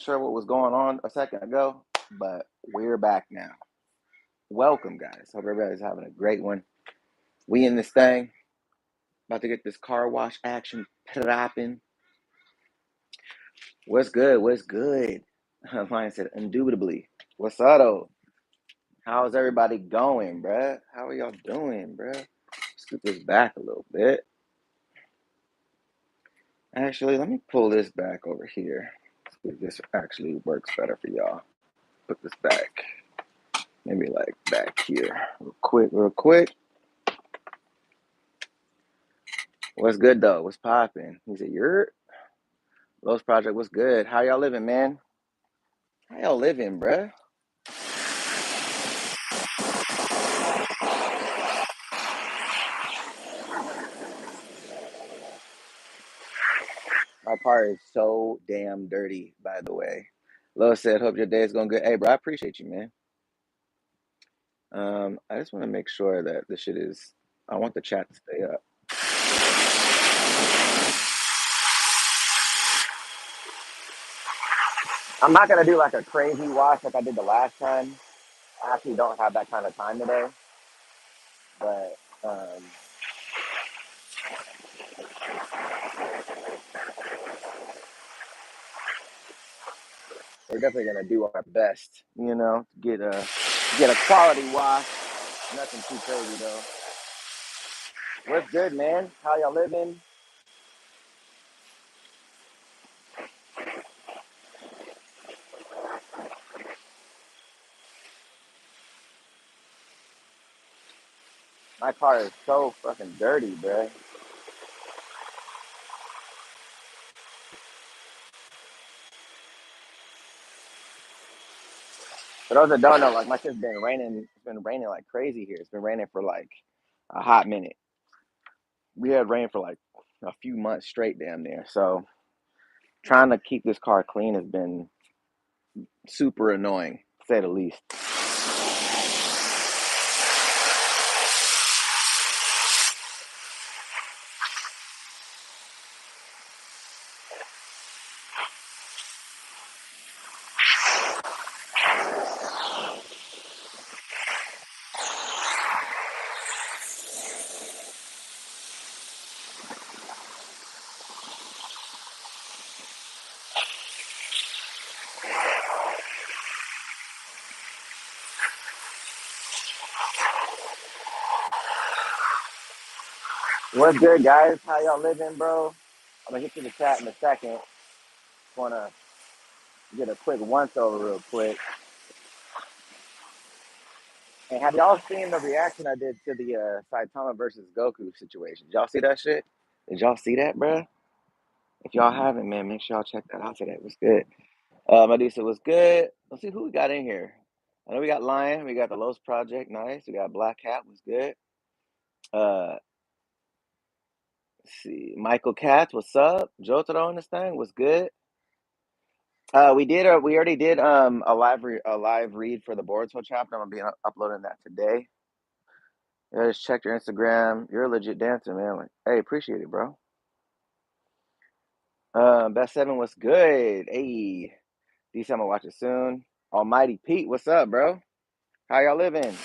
sure what was going on a second ago, but we're back now. Welcome, guys. Hope everybody's having a great one. We in this thing, about to get this car wash action popping. What's good? What's good? Lion said, indubitably. What's up, though? How's everybody going, bruh? How are y'all doing, bruh? Scoot this back a little bit. Actually, let me pull this back over here. See if this actually works better for y'all. Put this back. Maybe like back here. Real quick. What's good though? What's popping? He said, "You're Lowe's Project. What's good? How y'all living, man? How y'all living, bruh? My car is so damn dirty, by the way." Lowe's said, "Hope your day is going good." Hey, bro, I appreciate you, man. I just want to make sure that this shit is. I want the chat to stay up. I'm not gonna do like a crazy wash like I did the last time. I actually don't have that kind of time today, but we're definitely gonna do our best. Get a quality wash. Nothing too crazy though. What's good, man? How y'all living? My car is so fucking dirty, bro. For those that don't know, like my shit's been raining. It's been raining like crazy here. It's been raining for like a hot minute. We had rain for like a few months straight, damn near. So trying to keep this car clean has been super annoying, to say the least. What's good, guys? How y'all living, bro? I'm gonna hit you in the chat in a second. Just wanna get a quick once over real quick. And have y'all seen the reaction I did to the Saitama versus Goku situation? Did y'all see that shit? Did y'all see that, bro? If y'all haven't, man, make sure y'all check that out today. It was good. Medusa was good. Let's see who we got in here. I know we got Lion. We got the Los Project. Nice. We got Black Cat. Was good. Uh, let's see. Michael Katz. What's up? Jotaro on this thing was good. We already did a live read for the Boruto chapter. I'm gonna be uploading that today. Yeah, just check your Instagram. You're a legit dancer, man. Like, hey, appreciate it, bro. Best seven was good. Hey, DC, I'm gonna watch it soon. Almighty Pete, what's up, bro? How y'all living?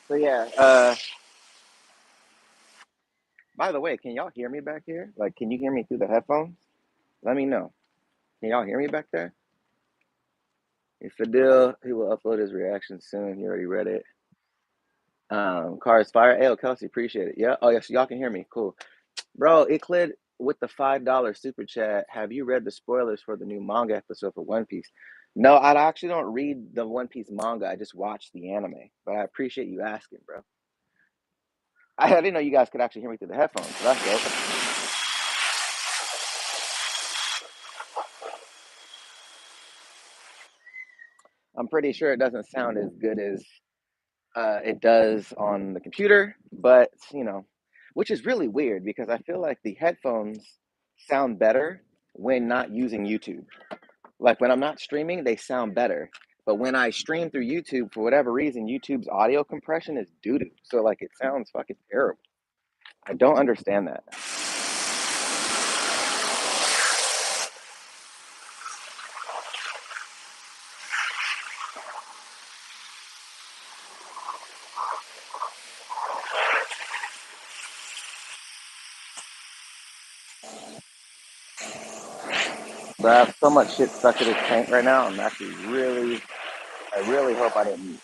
So yeah. By the way, can y'all hear me back here? Like, can you hear me through the headphones? Let me know. Can y'all hear me back there? If Fidel, he will upload his reaction soon. He already read it. Cars fire. Hey, Kelsey, appreciate it. Yeah. Oh, yeah. So y'all can hear me. Cool. Bro, it cleared with the $5 super chat. Have you read the spoilers for the new manga episode for One Piece? No, I actually don't read the One Piece manga. I just watch the anime. But I appreciate you asking, bro. I didn't know you guys could actually hear me through the headphones. So that's dope. I'm pretty sure it doesn't sound as good as it does on the computer, but which is really weird because I feel like the headphones sound better when not using YouTube. Like when I'm not streaming, they sound better. But when I stream through YouTube, for whatever reason, YouTube's audio compression is doo doo. So like it sounds fucking terrible. I don't understand that. But I have so much shit stuck to this tank right now. I really hope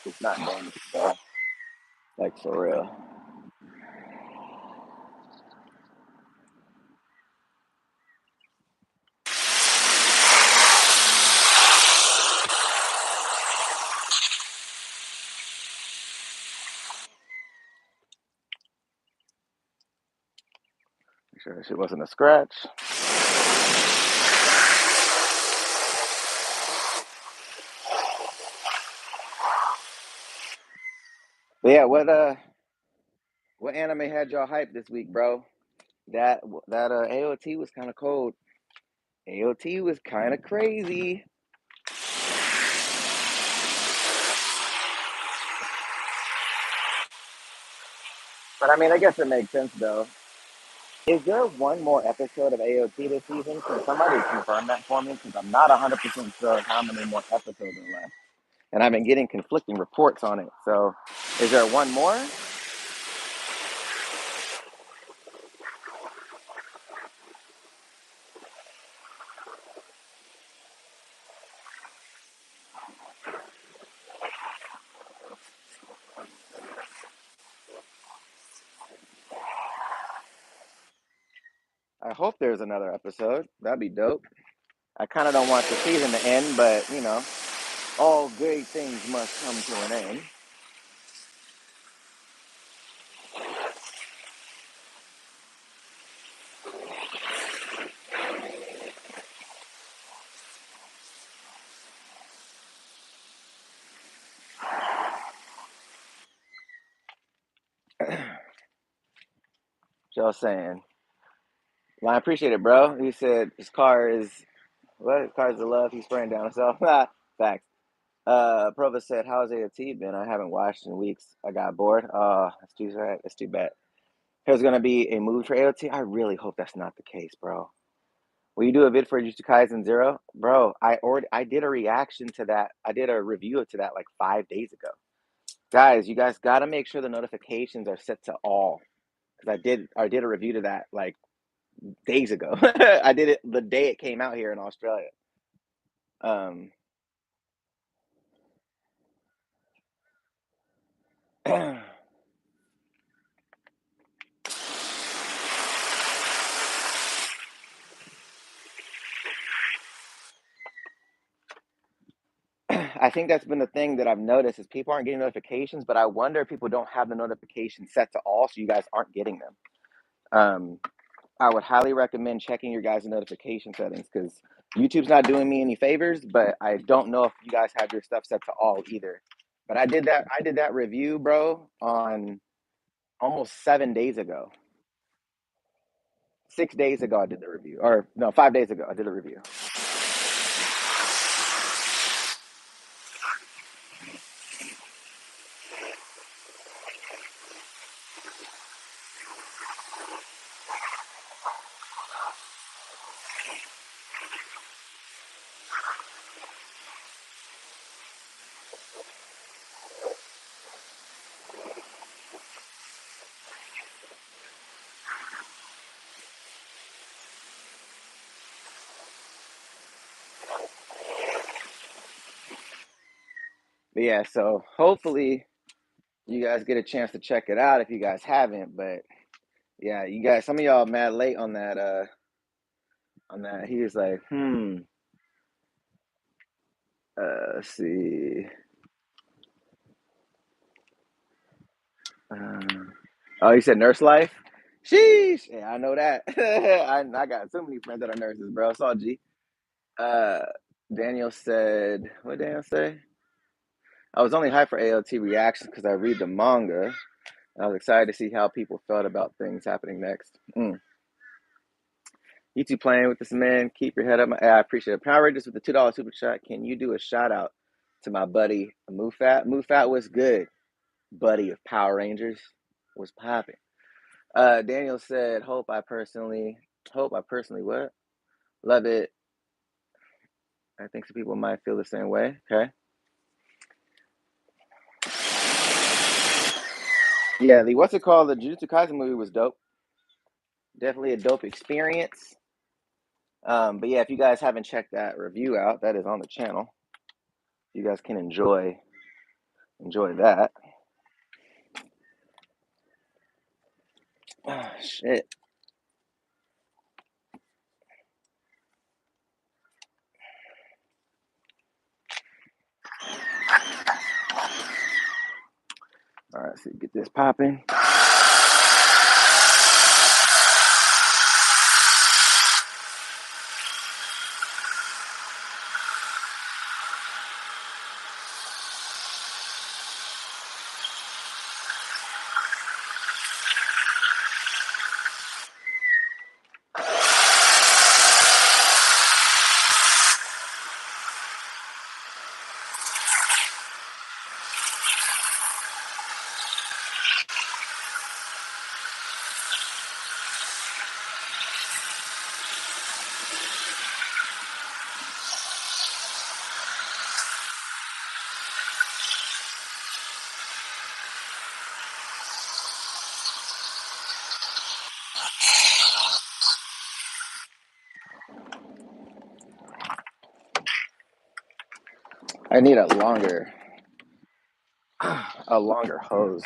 it's not damaged, bro. Like for real. Make sure that shit wasn't a scratch. But yeah, what anime had y'all hyped this week, bro? That AOT was kind of cold. AOT was kind of crazy. But I mean, I guess it makes sense though. Is there one more episode of AOT this season? Can somebody confirm that for me? Because I'm not 100% sure how many more episodes are left. And I've been getting conflicting reports on it. So, is there one more? I hope there's another episode. That'd be dope. I kind of don't want the season to end, but all great things must come to an end. Just saying. Well, I appreciate it, bro. He said his car is what? His car's the love. He's spraying down himself. Facts. Provo said, "How's AOT been? I haven't watched in weeks. I got bored. That's too sad. That's too bad. There's gonna be a move for AOT. I really hope that's not the case, bro. Will you do a vid for Jujutsu Kaisen Zero, bro? I did a reaction to that. I did a review to that like 5 days ago. Guys, you guys gotta make sure the notifications are set to all because I did a review to that like days ago. I did it the day it came out here in Australia. Um, I think that's been the thing that I've noticed is people aren't getting notifications, but I wonder if people don't have the notifications set to all, so you guys aren't getting them. Um, I would highly recommend checking your guys' notification settings because YouTube's not doing me any favors, but I don't know if you guys have your stuff set to all either. But I did that review, bro, on almost 7 days ago. 6 days ago I did the review. Or no, 5 days ago I did a review. But yeah, so hopefully you guys get a chance to check it out if you guys haven't. But yeah, you guys, some of y'all mad late on that. On that, he was like, let's see. Oh, you said nurse life. Sheesh. Yeah, I know that. I got so many friends that are nurses, bro. It's all G. Uh, Daniel said, what did Daniel say? I was only hyped for ALT reactions because I read the manga. And I was excited to see how people felt about things happening next. You two playing with this, man. Keep your head up. I appreciate it. Power Rangers with the $2 super chat. Can you do a shout out to my buddy Mufat? Mufat was good, buddy of Power Rangers. Was popping. Daniel said, hope I personally what? Love it. I think some people might feel the same way. Okay. Yeah, the what's it called? The Jujutsu Kaisen movie was dope. Definitely a dope experience. But yeah, if you guys haven't checked that review out, that is on the channel. You guys can enjoy that. Oh, shit. All right, so get this popping. I need a longer hose.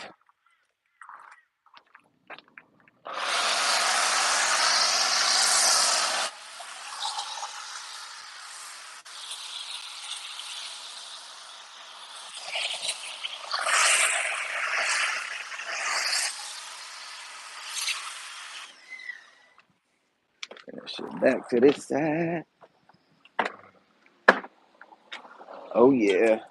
Bring that shit back to this side. Oh yeah.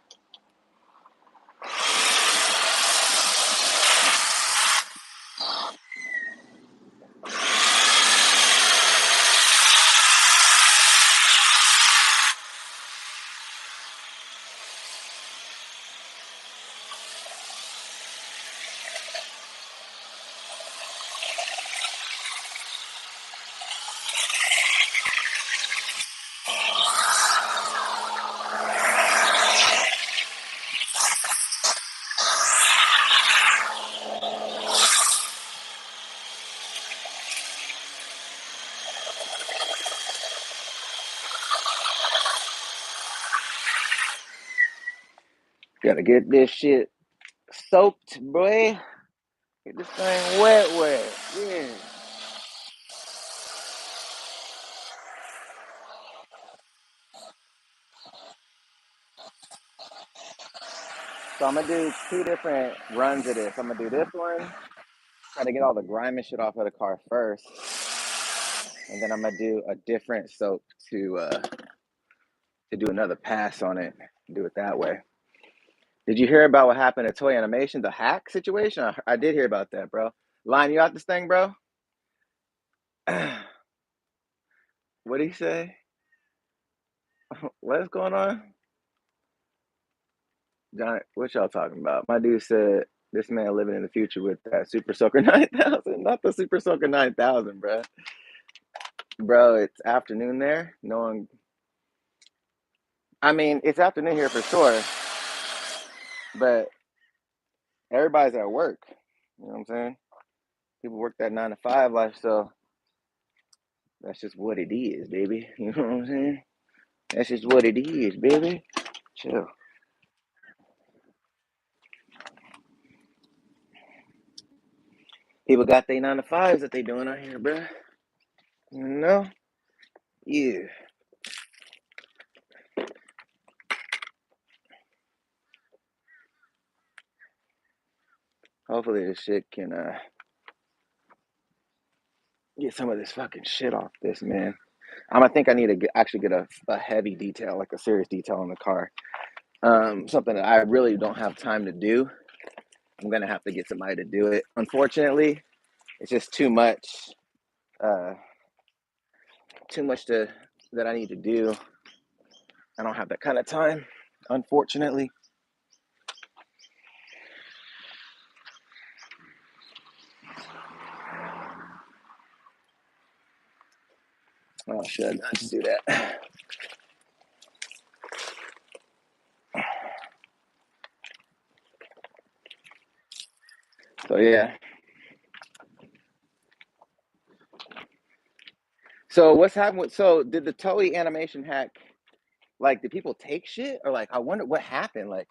Gotta get this shit soaked, boy. Get this thing wet. Yeah. So I'm gonna do two different runs of this. I'm gonna do this one, try to get all the grime and shit off of the car first, and then I'm gonna do a different soap to do another pass on it. Do it that way. Did you hear about what happened at Toy Animation, the hack situation? I did hear about that, bro. Line you out this thing, bro. What did he say? What's going on? John, what y'all talking about? My dude said this man living in the future with that Super Soaker 9000, not the Super Soaker 9000, bro. Bro, it's afternoon there. No one. I mean, it's afternoon here for sure, but everybody's at work. You know what I'm saying? People work that 9 to 5 life, so that's just what it is, baby. You know what I'm saying? That's just what it is, baby. Chill. People got their 9 to 5s that they doing out here, bro. You know? Yeah. Hopefully this shit can get some of this fucking shit off this, man. I think I need to actually get a heavy detail, like a serious detail on the car. something that I really don't have time to do. I'm gonna have to get somebody to do it. Unfortunately, it's just uh, too much to that I need to do. I don't have that kind of time, unfortunately. Oh, should I just do that? So yeah. So what's happened with? So did the Toei animation hack? Like, did people take shit, or like, I wonder what happened? Like,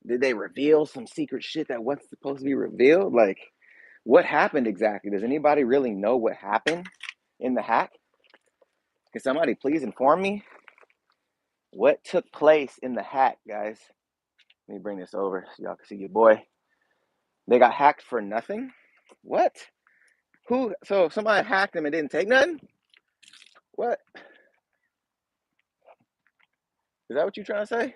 did they reveal some secret shit that wasn't supposed to be revealed? Like, what happened exactly? Does anybody really know what happened in the hack? Can somebody please inform me what took place in the hack, guys? Let me bring this over so y'all can see your boy. They got hacked for nothing? What? Who? So somebody hacked them and didn't take nothing? What? Is that what you're trying to say?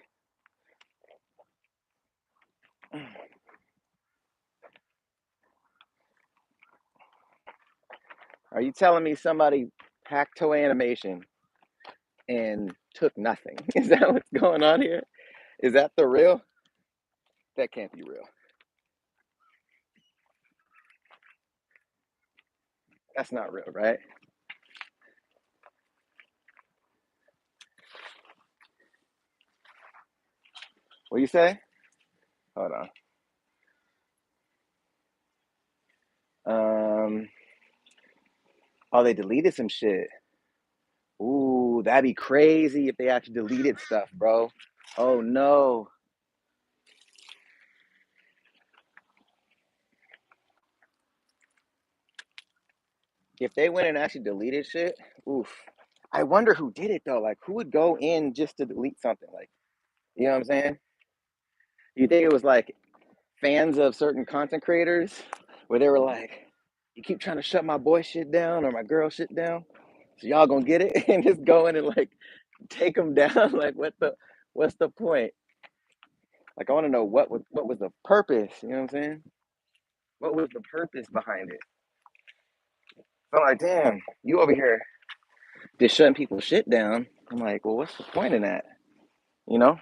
Are you telling me somebody hacked Toei Animation and took nothing? Is that what's going on here? Is that the real? That can't be real. That's not real, right? What do you say? Hold on. Um. Oh, they deleted some shit. Ooh, that'd be crazy if they actually deleted stuff, bro. Oh no. If they went and actually deleted shit, oof. I wonder who did it though. Like, who would go in just to delete something? Like, you know what I'm saying? You think it was like fans of certain content creators where they were like, you keep trying to shut my boy shit down or my girl shit down, so y'all gonna get it and just go in and like take them down? Like, what's the point? Like, I want to know what was the purpose. You know what I'm saying? What was the purpose behind it? So I'm like, damn, you over here just shutting people shit down. I'm like, well, what's the point in that? You know?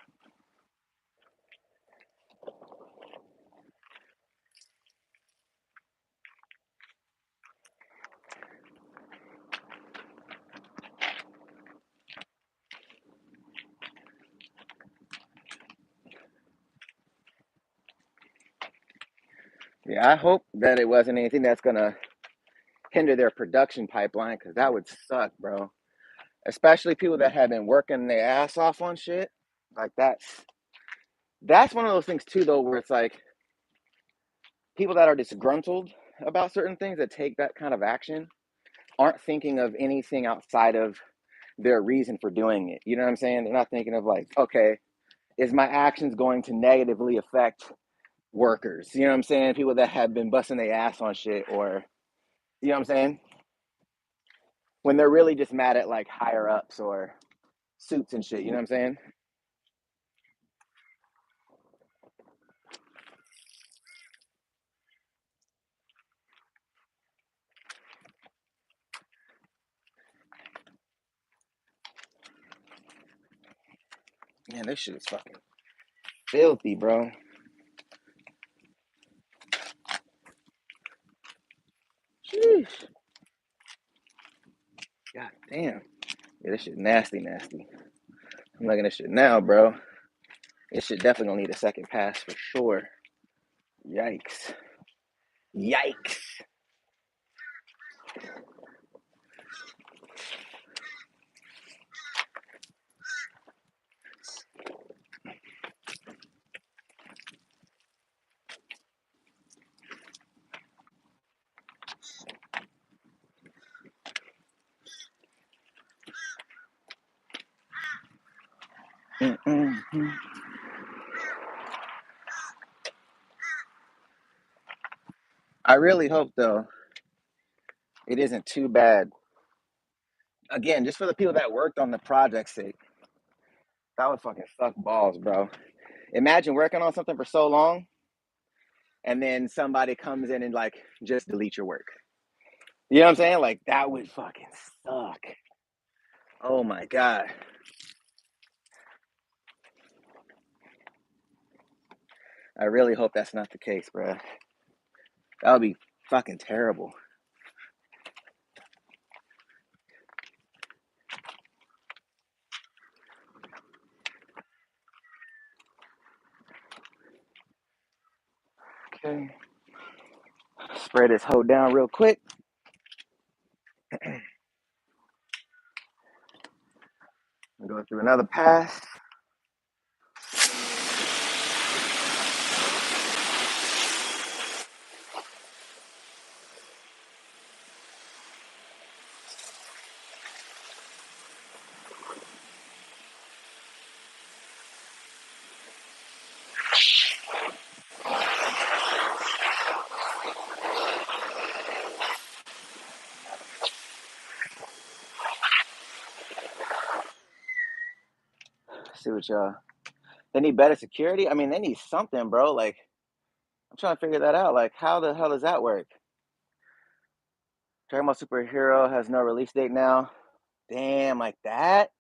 Yeah, I hope that it wasn't anything that's gonna hinder their production pipeline, because that would suck, bro. Especially people that have been working their ass off on shit. Like, that's one of those things too, though, where it's like people that are disgruntled about certain things that take that kind of action aren't thinking of anything outside of their reason for doing it. You know what I'm saying? They're not thinking of like, okay, is my actions going to negatively affect workers? You know what I'm saying? People that have been busting their ass on shit, or you know what I'm saying? When they're really just mad at like higher ups or suits and shit. You know what I'm saying? Man, this shit is fucking filthy, bro. Sheesh. God damn. Yeah, this shit nasty, nasty. I'm looking at this shit now, bro. This shit definitely gonna need a second pass for sure. Yikes. Yikes. Mm-mm-mm. I really hope though it isn't too bad. Again, just for the people that worked on the project sake, that would fucking suck balls, bro. Imagine working on something for so long, and then somebody comes in and like just delete your work. You know what I'm saying? Like that would fucking suck. Oh my god. I really hope that's not the case, bro. That would be fucking terrible. Okay. Spray this hoe down real quick. Go through another pass. See what y'all. They need better security. I mean, they need something, bro. Like, I'm trying to figure that out. Like, how the hell does that work? Dragon Ball Superhero has no release date now. Damn, like that?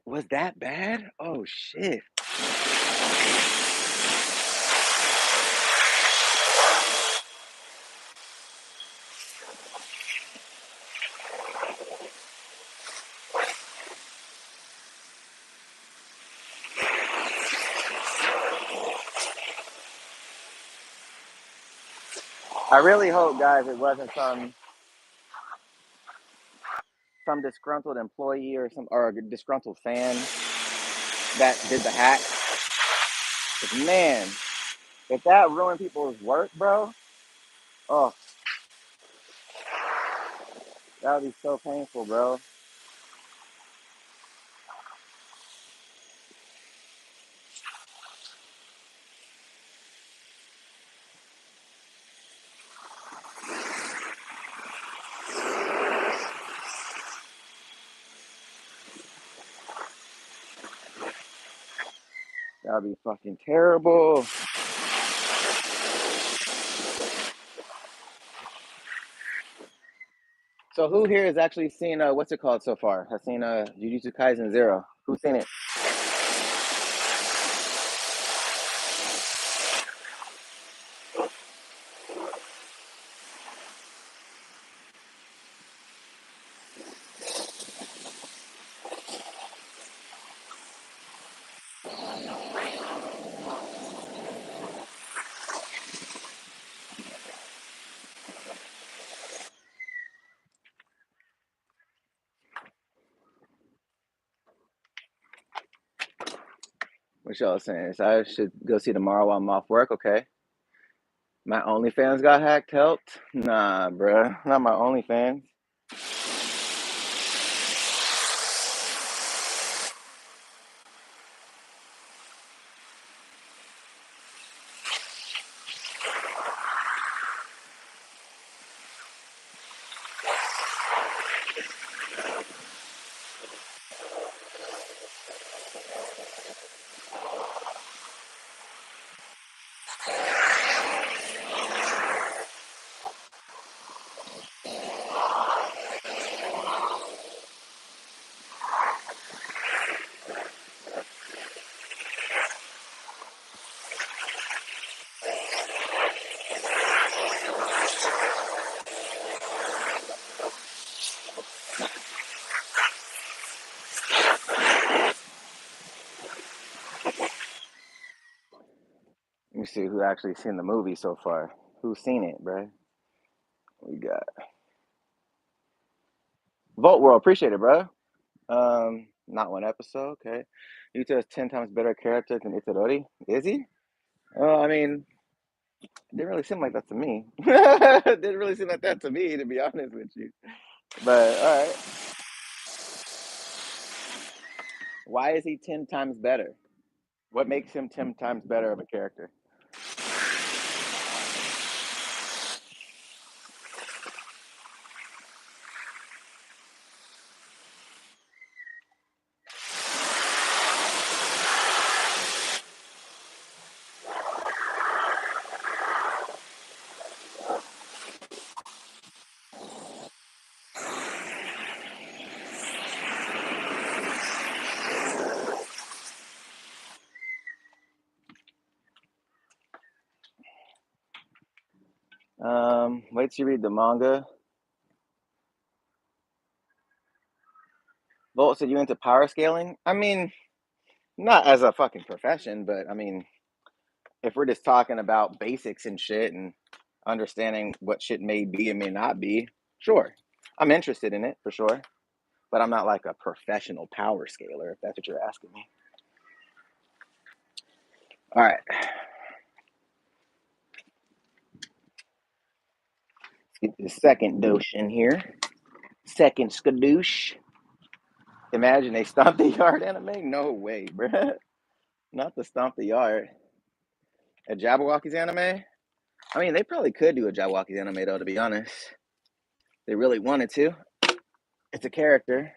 Was that bad? Oh shit. I really hope, guys, it wasn't some disgruntled employee or a disgruntled fan that did the hack. But man, if that ruined people's work, bro, oh, that would be so painful, bro. That would be fucking terrible. So who here has actually seen what's it called so far? Has seen Jujutsu Kaisen Zero? Who's seen it? What y'all saying? So I should go see tomorrow while I'm off work. Okay. My OnlyFans got hacked. Helped? Nah, bruh. Not my OnlyFans. Let me see who actually seen the movie so far. Who's seen it, bruh? We got Volt World. Appreciate it, bruh. Not one episode. Okay. Yuta is 10 times better character than Itadori. Is he? I mean, it didn't really seem like that to me. It didn't really seem like that to me, to be honest with you. But all right. Why is he 10 times better? What makes him 10 times better of a character? Wait till you read the manga. Volt said you into power scaling? I mean, not as a fucking profession, but I mean, if we're just talking about basics and shit and understanding what shit may be and may not be, sure. I'm interested in it for sure. But I'm not like a professional power scaler, if that's what you're asking me. All right. Let's get the second dose in here. Second skadoosh. Imagine they Stomp the Yard anime? No way, bruh. Not the Stomp the Yard. A Jabberwockies anime? I mean, they probably could do a Jabberwockies anime, though, to be honest. They really wanted to. It's a character.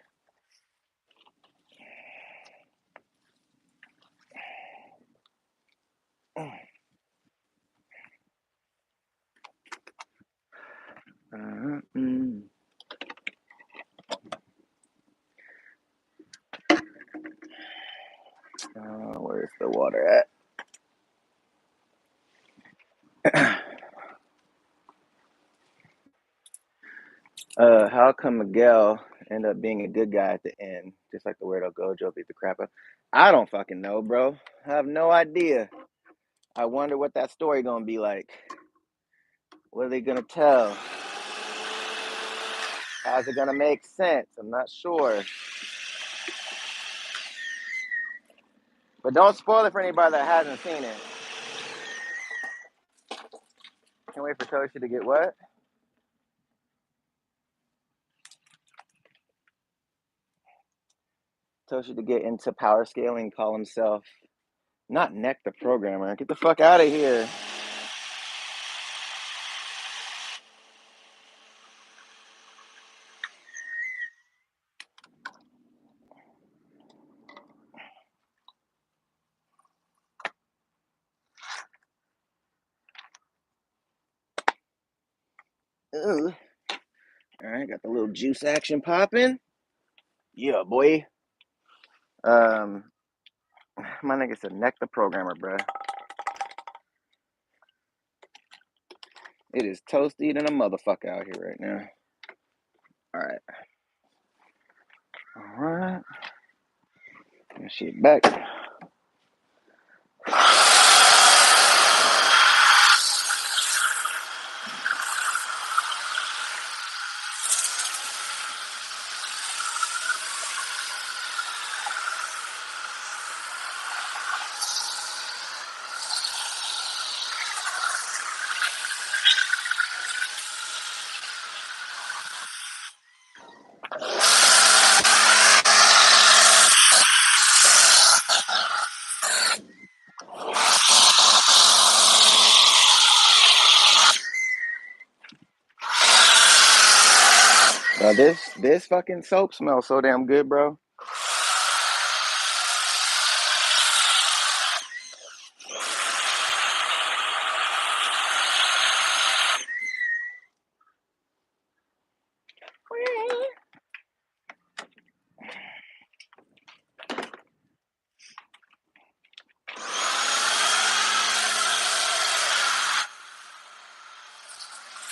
Where's the water at? How come Miguel ended up being a good guy at the end, just like the weirdo Gojo beat the crap out? I don't fucking know, bro. I have no idea. I wonder what that story gonna be like. What are they gonna tell? How's it gonna make sense? I'm not sure. But don't spoil it for anybody that hasn't seen it. Can't wait for Toshi to get what? Toshi to get into power scaling, call himself not Neck the Programmer. Get the fuck out of here. Ugh. All right, got the little juice action popping. Yeah, boy. My nigga said Neck the Programmer, bruh. It is toasty than a motherfucker out here right now. Alright. Alright. Shit back. Bro, this fucking soap smells so damn good, bro.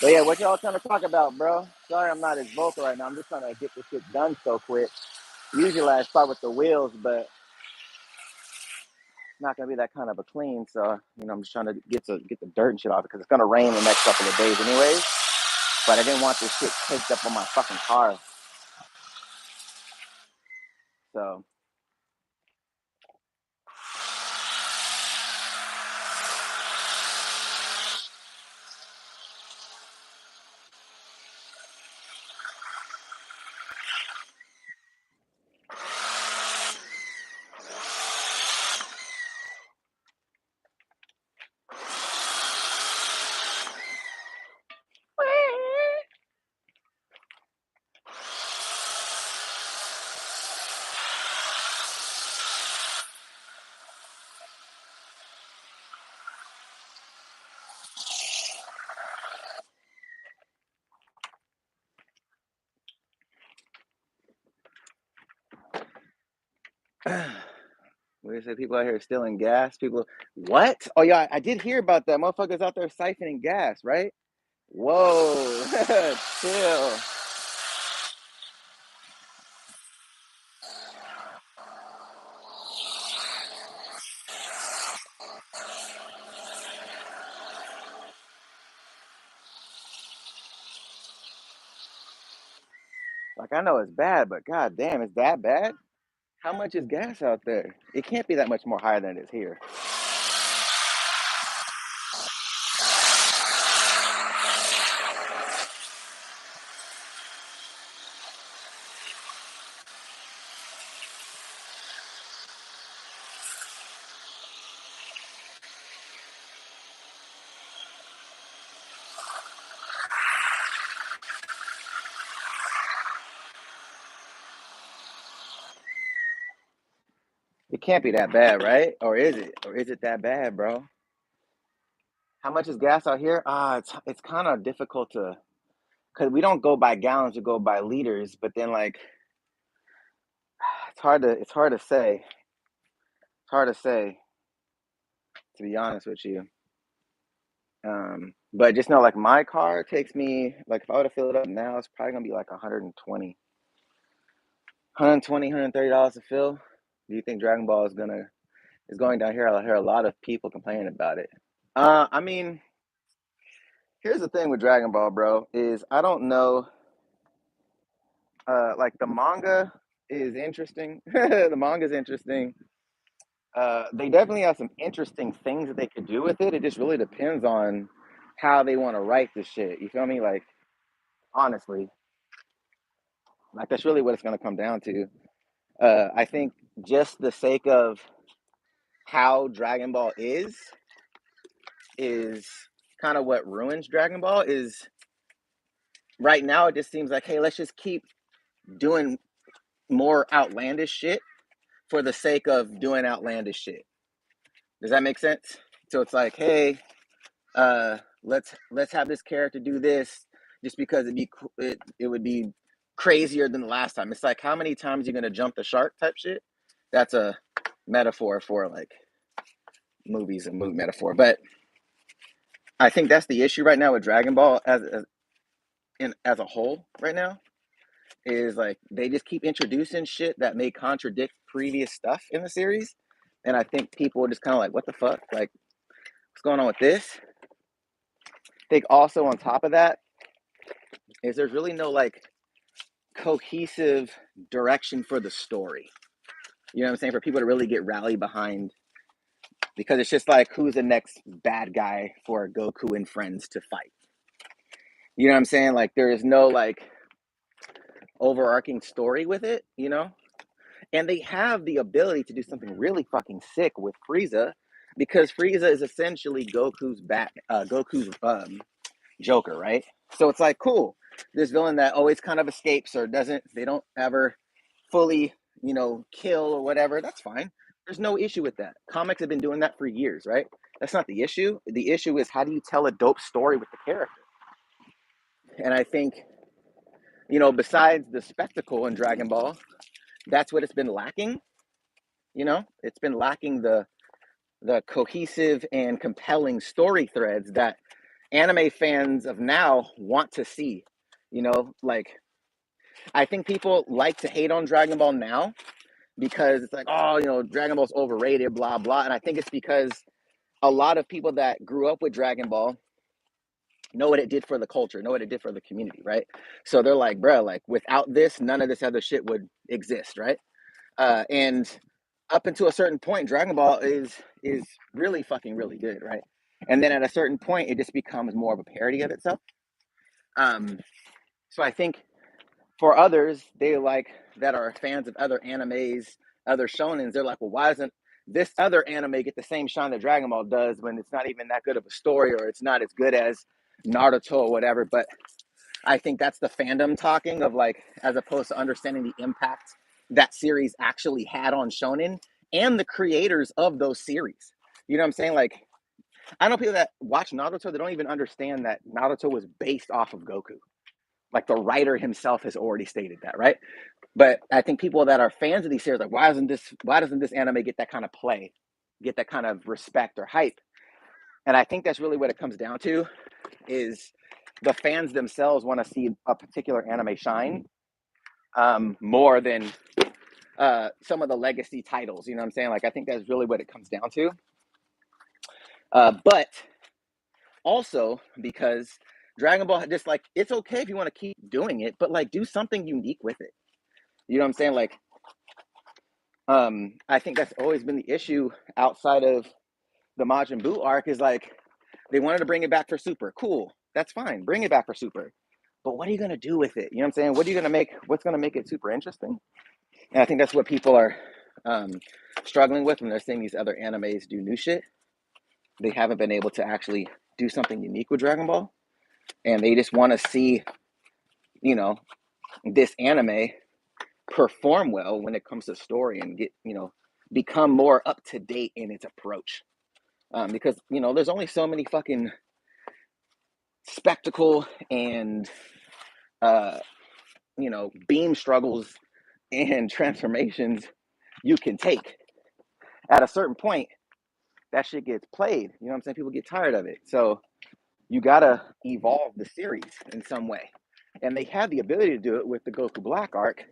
But yeah, what y'all trying to talk about, bro? Sorry I'm not as vocal right now. I'm just trying to get this shit done so quick. Usually I start with the wheels, but it's not gonna be that kind of a clean. So, I'm just trying to get the dirt and shit off because it's gonna rain the next couple of days anyways. But I didn't want this shit caked up on my fucking car. So we say people out here stealing gas. People, what? Oh yeah, I did hear about that. Motherfuckers out there siphoning gas, right? Whoa, chill. Like I know it's bad, but god damn, it's that bad? How much is gas out there? It can't be that much more higher than it is here. It can't be that bad, right? Or is it? Or is it that bad, bro? How much is gas out here? It's kind of difficult to, because we don't go by gallons, we go by liters. But then like it's hard to say. It's hard to say, to be honest with you. But just know like my car takes me, like if I were to fill it up now, it's probably gonna be like 130 dollars to fill. Do you think Dragon Ball is going down here? I hear a lot of people complaining about it. I mean, here's the thing with Dragon Ball, bro, is I don't know. Like the manga is interesting. The manga is interesting. They definitely have some interesting things that they could do with it. It just really depends on how they want to write the shit. You feel me? Like honestly, like that's really what it's gonna come down to. I think just the sake of how Dragon Ball is kind of what ruins Dragon Ball. Is right now it just seems like, hey, let's just keep doing more outlandish shit for the sake of doing outlandish shit. Does that make sense? So it's like, hey, let's have this character do this just because it would be crazier than the last time. It's like how many times you're gonna jump the shark type shit. That's a metaphor for like movies and movie metaphor. But I think that's the issue right now with Dragon Ball as a whole right now is like they just keep introducing shit that may contradict previous stuff in the series, and I think people are just kind of like, what the fuck, like what's going on with this? I think also on top of that is there's really no like cohesive direction for the story. You know what I'm saying? For people to really get rallied behind, because it's just like who's the next bad guy for Goku and friends to fight. You know what I'm saying? Like there is no like overarching story with it, you know? And they have the ability to do something really fucking sick with Frieza, because Frieza is essentially Goku's Joker, right? So it's like cool. This villain that always kind of escapes or doesn't, they don't ever fully, kill or whatever. That's fine. There's no issue with that. Comics have been doing that for years, right? That's not the issue. The issue is how do you tell a dope story with the character? And I think, besides the spectacle in Dragon Ball, that's what it's been lacking. It's been lacking the cohesive and compelling story threads that anime fans of now want to see. Like I think people like to hate on Dragon Ball now because it's like, oh, Dragon Ball's overrated, blah blah. And I think it's because a lot of people that grew up with Dragon Ball know what it did for the culture, know what it did for the community, right? So they're like, bro, like without this, none of this other shit would exist, right? And up until a certain point, Dragon Ball is really fucking really good, right? And then at a certain point, it just becomes more of a parody of itself. Um, so I think for others, they like that are fans of other animes, other shonens. They're like, well, why doesn't this other anime get the same shine that Dragon Ball does when it's not even that good of a story or it's not as good as Naruto or whatever? But I think that's the fandom talking of like, as opposed to understanding the impact that series actually had on shonen and the creators of those series. You know what I'm saying? Like, I know people that watch Naruto, they don't even understand that Naruto was based off of Goku. Like the writer himself has already stated that, right? But I think people that are fans of these series, like, why doesn't this anime get that kind of play, get that kind of respect or hype? And I think that's really what it comes down to is the fans themselves want to see a particular anime shine more than some of the legacy titles. You know what I'm saying? Like, I think that's really what it comes down to. But also because Dragon Ball, just like, it's okay if you want to keep doing it, but like, do something unique with it. You know what I'm saying? Like, I think that's always been the issue outside of the Majin Buu arc, is like, they wanted to bring it back for Super. Cool. That's fine. Bring it back for Super. But what are you going to do with it? You know what I'm saying? What are you going to make? What's going to make it super interesting? And I think that's what people are struggling with when they're seeing these other animes do new shit. They haven't been able to actually do something unique with Dragon Ball. And they just want to see, you know, this anime perform well when it comes to story and get, you know, become more up to date in its approach. Because, you know, there's only so many fucking spectacle and, you know, beam struggles and transformations you can take. At a certain point, that shit gets played. You know what I'm saying? People get tired of it. So you gotta evolve the series in some way. And they had the ability to do it with the Goku Black arc.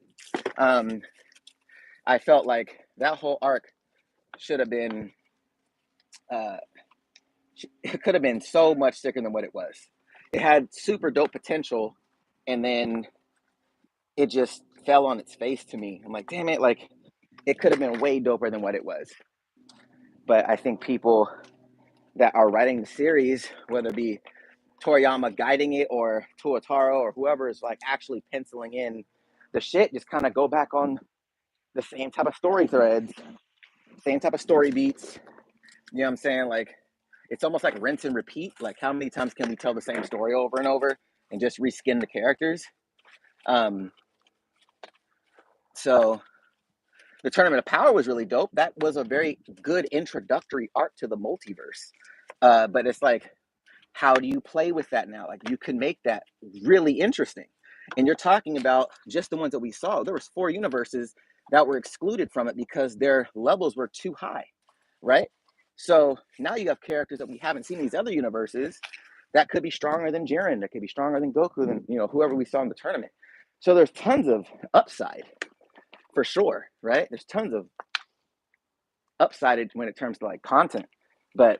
I felt like that whole arc should have been, it could have been so much thicker than what it was. It had super dope potential, and then it just fell on its face to me. I'm like, damn it, like, it could have been way doper than what it was. But I think people that are writing the series, whether it be Toriyama guiding it or Tuataro or whoever is like actually penciling in the shit, just kind of go back on the same type of story threads, same type of story beats. You know what I'm saying? Like, it's almost like rinse and repeat. Like, how many times can we tell the same story over and over and just reskin the characters? So the Tournament of Power was really dope. That was a very good introductory arc to the multiverse. But it's like, how do you play with that now? Like, you can make that really interesting. And you're talking about just the ones that we saw. There was 4 universes that were excluded from it because their levels were too high, right? So now you have characters that we haven't seen in these other universes that could be stronger than Jiren, that could be stronger than Goku, than, you know, whoever we saw in the tournament. So there's tons of upside for sure, right? There's tons of upside when it comes to like content. But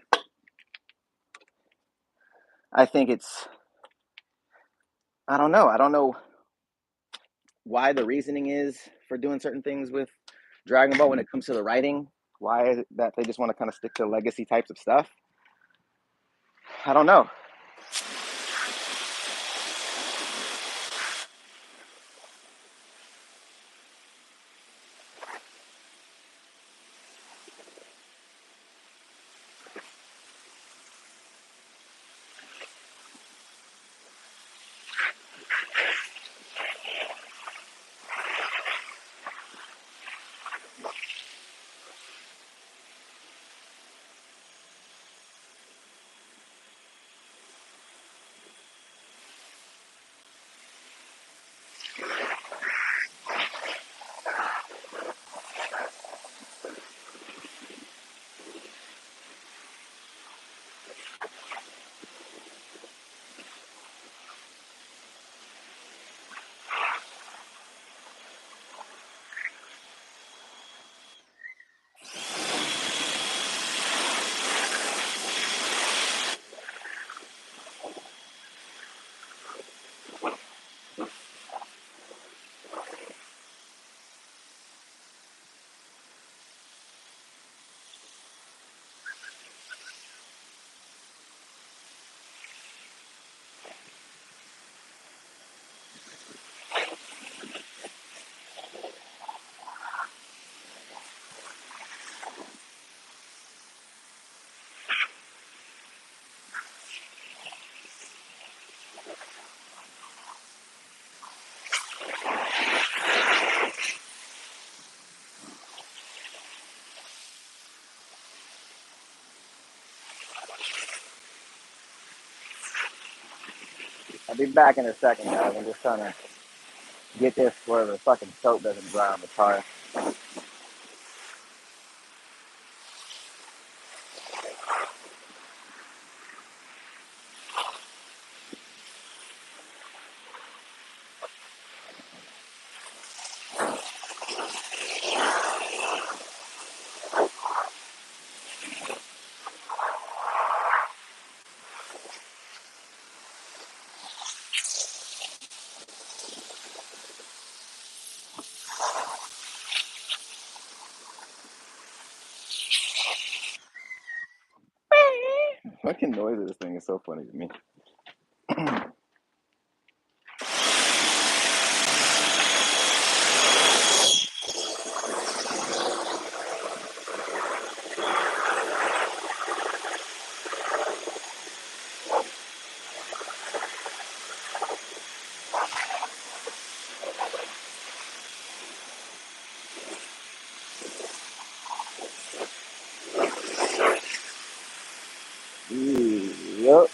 I think it's, I don't know. I don't know why the reasoning is for doing certain things with Dragon Ball when it comes to the writing. Why is it that they just want to kind of stick to legacy types of stuff? I don't know. I'll be back in a second, guys. I'm just trying to get this where the fucking soap doesn't dry on the car. fucking noise of this thing is so funny to me. Yep.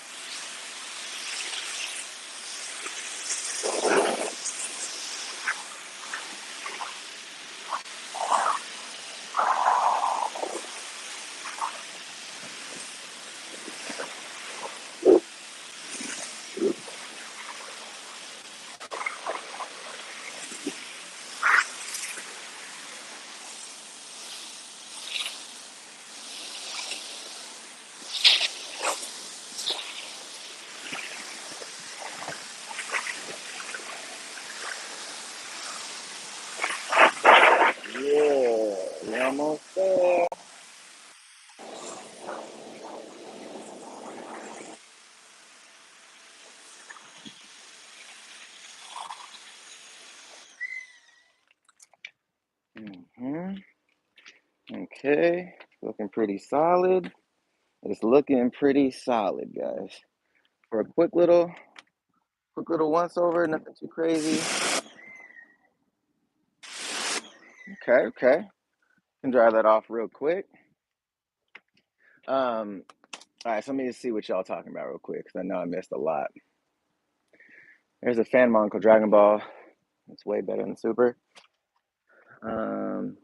Yeah, we almost there. hmm Okay, looking pretty solid. It's looking pretty solid, guys. For a quick little once over, nothing too crazy. Okay. Can dry that off real quick. All right, so let me just see what y'all talking about real quick, because I know I missed a lot. There's a fan mod called Dragon Ball. It's way better than Super. Um,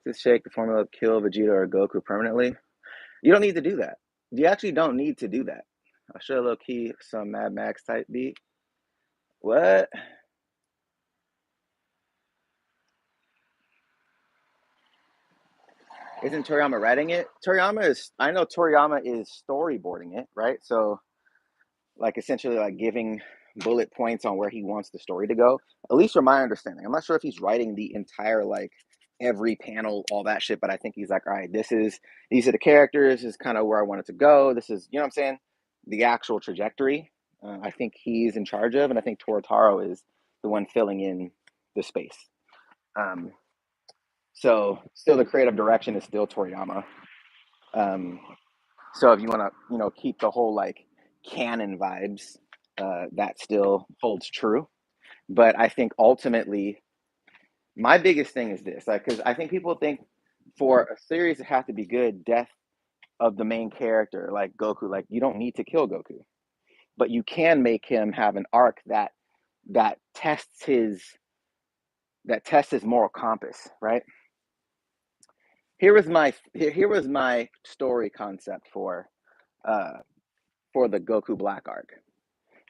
just shake the formula of kill Vegeta or Goku permanently. You don't need to do that. You actually don't need to do that. I'll show a little key, some Mad Max type beat. What? Isn't Toriyama writing it? I know Toriyama is storyboarding it, right? So, like, essentially, like, giving bullet points on where he wants the story to go, at least from my understanding. I'm not sure if he's writing the entire, like, every panel, all that shit, but I think he's like, all right, these are the characters, this is kind of where I want it to go. This is, you know what I'm saying? The actual trajectory, I think he's in charge of, and I think Torotaro is the one filling in the space. Um, so, still, the creative direction is still Toriyama. Um, so if you want to, keep the whole like canon vibes, that still holds true. But I think ultimately, my biggest thing is this, like, because I think people think for a series to have to be good, death of the main character, like Goku, like you don't need to kill Goku, but you can make him have an arc that tests his moral compass, right? Here was my story concept uh for the Goku Black arc.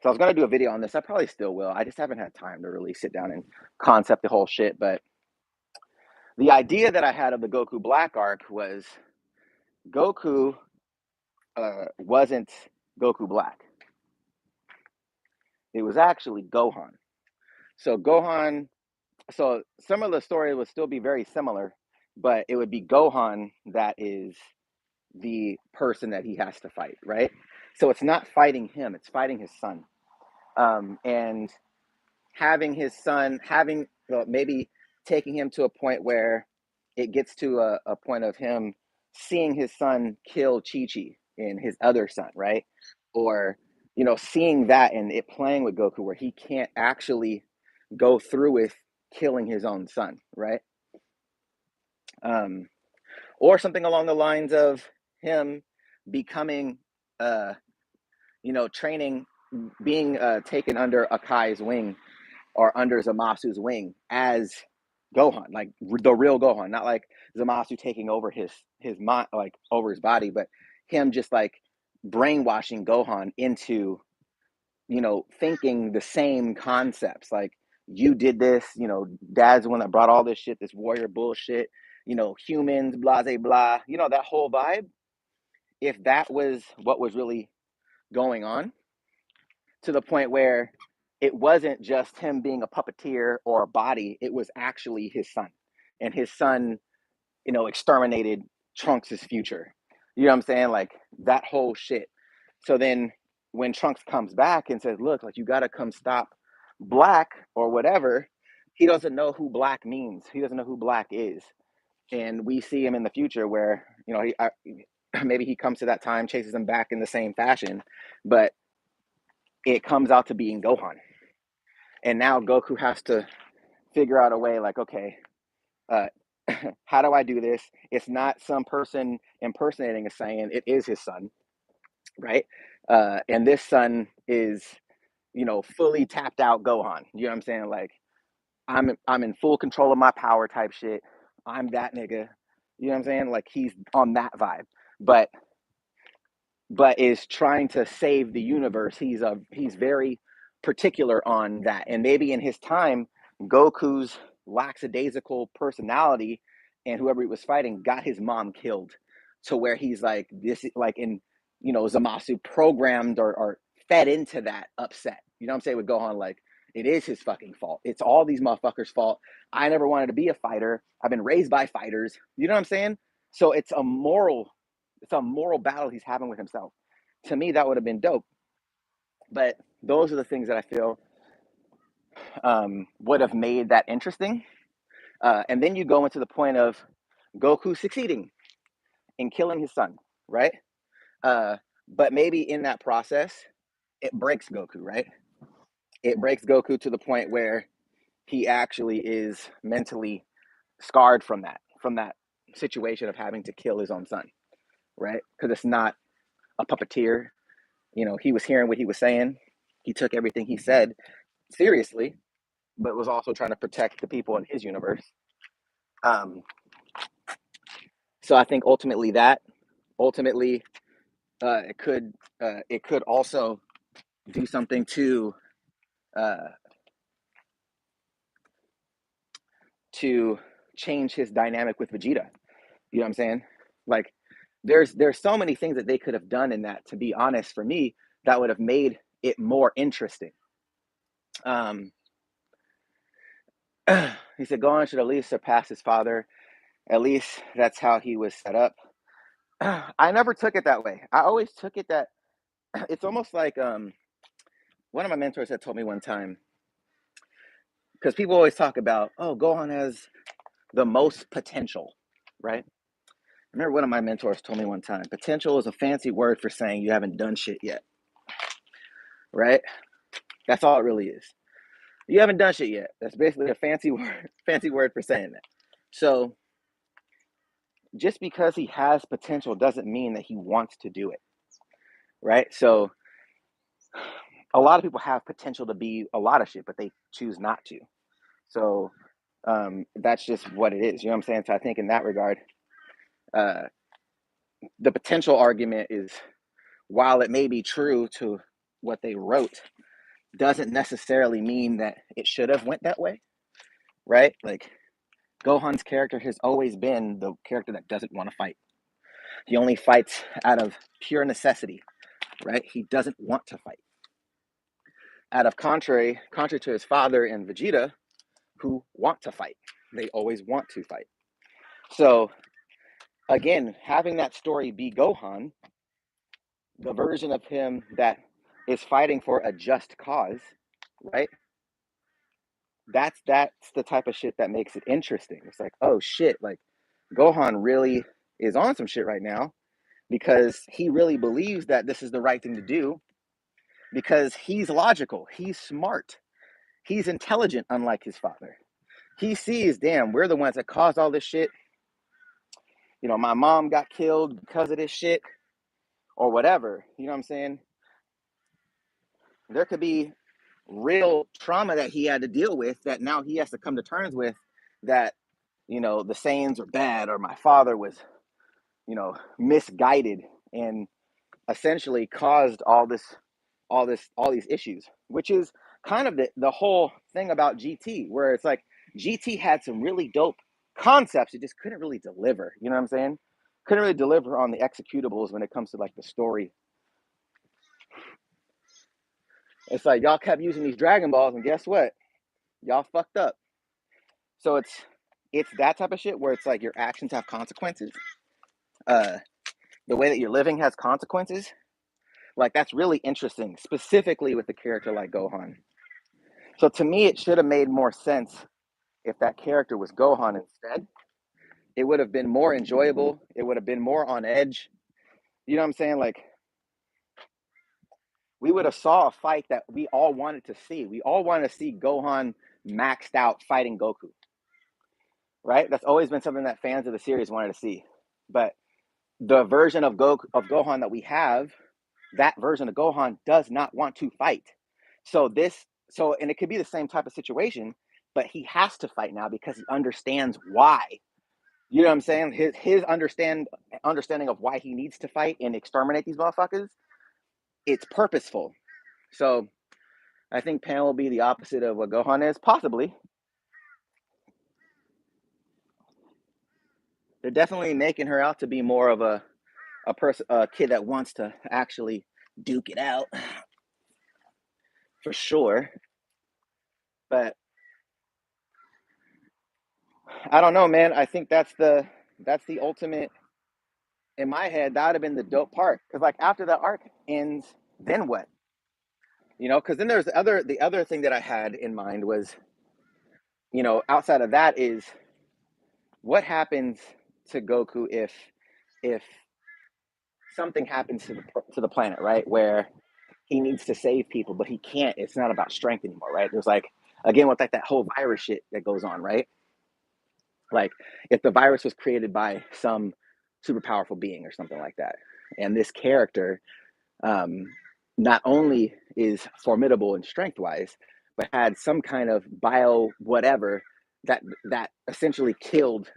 So I was gonna do a video on this. I probably still will. I just haven't had time to really sit down and concept the whole shit. But the idea that I had of the Goku Black arc was Goku wasn't Goku Black. It was actually Gohan. So Gohan. So some of the story would still be very similar, but it would be Gohan that is the person that he has to fight, right? So it's not fighting him; it's fighting his son. And having his son maybe taking him to a point where it gets to a point of him seeing his son kill Chi-Chi and his other son, right? Or seeing that and it playing with Goku where he can't actually go through with killing his own son, right? um or something along the lines of him becoming training, being taken under Akai's wing or under Zamasu's wing as Gohan, like the real Gohan, not like Zamasu taking over his mind, like over his body, but him just like brainwashing Gohan into thinking the same concepts. Like you did this, Dad's the one that brought all this shit, this warrior bullshit, humans, blah blah blah, that whole vibe. If that was what was really going on, to the point where it wasn't just him being a puppeteer or a body, it was actually his son. And his son, exterminated Trunks' future. You know what I'm saying? Like that whole shit. So then when Trunks comes back and says, look, like you gotta come stop Black or whatever, he doesn't know who Black means. He doesn't know who Black is. And we see him in the future where, maybe he comes to that time, chases him back in the same fashion, but it comes out to being Gohan. And now Goku has to figure out a way like, okay, uh, how do I do this? It's not some person impersonating a Saiyan, it is his son, right? And this son is, fully tapped out Gohan. You know what I'm saying? Like, I'm in full control of my power type shit. I'm that nigga. You know what I'm saying? Like he's on that vibe. But is trying to save the universe. He's very particular on that. And maybe in his time, Goku's lackadaisical personality and whoever he was fighting got his mom killed to where he's like this, like in, Zamasu programmed or fed into that upset. You know what I'm saying with Gohan? Like it is his fucking fault. It's all these motherfuckers' fault. I never wanted to be a fighter. I've been raised by fighters. You know what I'm saying? So it's a moral battle he's having with himself. To me, that would have been dope. But those are the things that I feel would have made that interesting. And then you go into the point of Goku succeeding in killing his son, right? Uh, but maybe in that process, it breaks Goku, right? It breaks Goku to the point where he actually is mentally scarred from that situation of having to kill his own son, right? Because it's not a puppeteer. He was hearing what he was saying. He took everything he said seriously, but was also trying to protect the people in his universe. Um, so I think ultimately, it could also do something uh, to change his dynamic with Vegeta. You know what I'm saying? Like, there's so many things that they could have done in that. To be honest, for me, that would have made it more interesting. Um, he said Gohan should at least surpass his father. At least that's how he was set up. I never took it that way. I always took it that it's almost like one of my mentors had told me one time, because people always talk about, oh, Gohan has the most potential, right? I remember one of my mentors told me one time, potential is a fancy word for saying you haven't done shit yet, right? That's all it really is. You haven't done shit yet. That's basically a fancy word for saying that. So just because he has potential doesn't mean that he wants to do it, right? So a lot of people have potential to be a lot of shit, but they choose not to. So that's just what it is. You know what I'm saying? So I think in that regard, uh, the potential argument is, while it may be true to what they wrote, doesn't necessarily mean that it should have went that way, right? Like Gohan's character has always been the character that doesn't want to fight. He only fights out of pure necessity, right? He doesn't want to fight. Out of contrary to his father and Vegeta, who want to fight. They always want to fight. So again, having that story be Gohan, the version of him that is fighting for a just cause, right? That's the type of shit that makes it interesting. It's like, oh shit, like Gohan really is on some shit right now because he really believes that this is the right thing to do because he's logical, he's smart, he's intelligent, unlike his father. He sees, damn, we're the ones that caused all this shit. My mom got killed because of this shit or whatever. You know what I'm saying? There could be real trauma that he had to deal with that now he has to come to terms with, that, the Saiyans are bad or my father was, misguided and essentially caused all these issues, which is kind of the whole thing about GT, where it's like GT had some really dope concepts, it just couldn't really deliver. You know what I'm saying? Couldn't really deliver on the executables when it comes to like the story. It's like y'all kept using these Dragon Balls, and guess what? Y'all fucked up. So it's that type of shit where it's like your actions have consequences. Uh, the way that you're living has consequences. Like that's really interesting, specifically with a character like Gohan. So to me, it should have made more sense if that character was Gohan instead. It would have been more enjoyable. It would have been more on edge. You know what I'm saying? Like we would have saw a fight that we all wanted to see. We all wanted to see Gohan maxed out fighting Goku, right? That's always been something that fans of the series wanted to see. But the version of Gohan that we have, that version of Gohan does not want to fight. And it could be the same type of situation, but he has to fight now because he understands why. You know what I'm saying? His understanding of why he needs to fight and exterminate these motherfuckers, it's purposeful. So I think Pan will be the opposite of what Gohan is, possibly. They're definitely making her out to be more of a kid that wants to actually duke it out, for sure. But I don't know, man. I think that's the ultimate. In my head, that would have been the dope part. Because like after the arc ends, then what? Because then there's the other thing that I had in mind was, outside of that is what happens to Goku if something happens to the planet, right? Where he needs to save people, but he can't. It's not about strength anymore, right? There's like again with like that whole virus shit that goes on, right? Like if the virus was created by some super powerful being or something like that, and this character um, not only is formidable in strength wise, but had some kind of bio whatever that essentially killed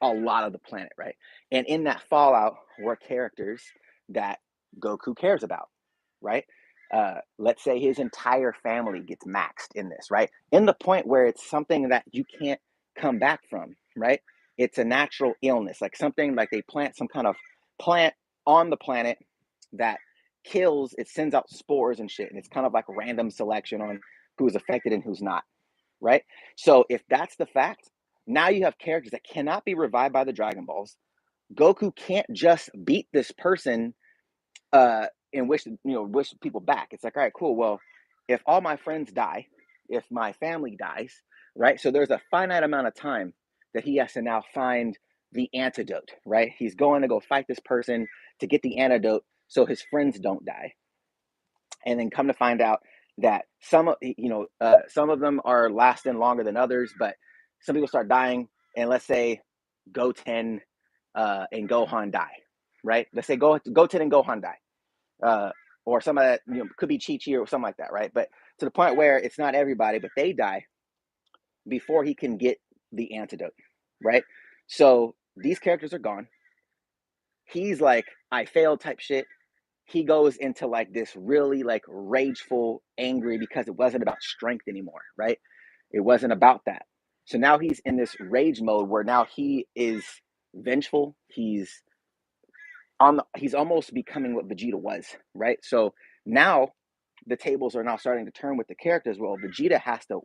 a lot of the planet, right? And in that fallout were characters that Goku cares about, right? Let's say his entire family gets maxed in this, right? In the point where it's something that you can't come back from, right? It's a natural illness, like something like they plant some kind of plant on the planet that kills, it sends out spores and shit. And it's kind of like random selection on who's affected and who's not, right? So if that's the fact, now you have characters that cannot be revived by the Dragon Balls. Goku can't just beat this person and wish people back. It's like, all right, cool. Well, if all my friends die, if my family dies, right? So there's a finite amount of time that he has to now find the antidote, right? He's going to go fight this person to get the antidote so his friends don't die. And then come to find out that some of them are lasting longer than others, but some people start dying, and let's say Goten and Gohan die, right? Let's say Goten and Gohan die, or some of that could be Chi Chi or something like that, right? But to the point where it's not everybody, but they die before he can get the antidote, right? So these characters are gone. He's like, I failed type shit. He goes into like this really like rageful, angry because it wasn't about strength anymore, right? It wasn't about that. So now he's in this rage mode where now he is vengeful. He's almost becoming what Vegeta was, right? So now the tables are now starting to turn with the characters. Well, Vegeta has to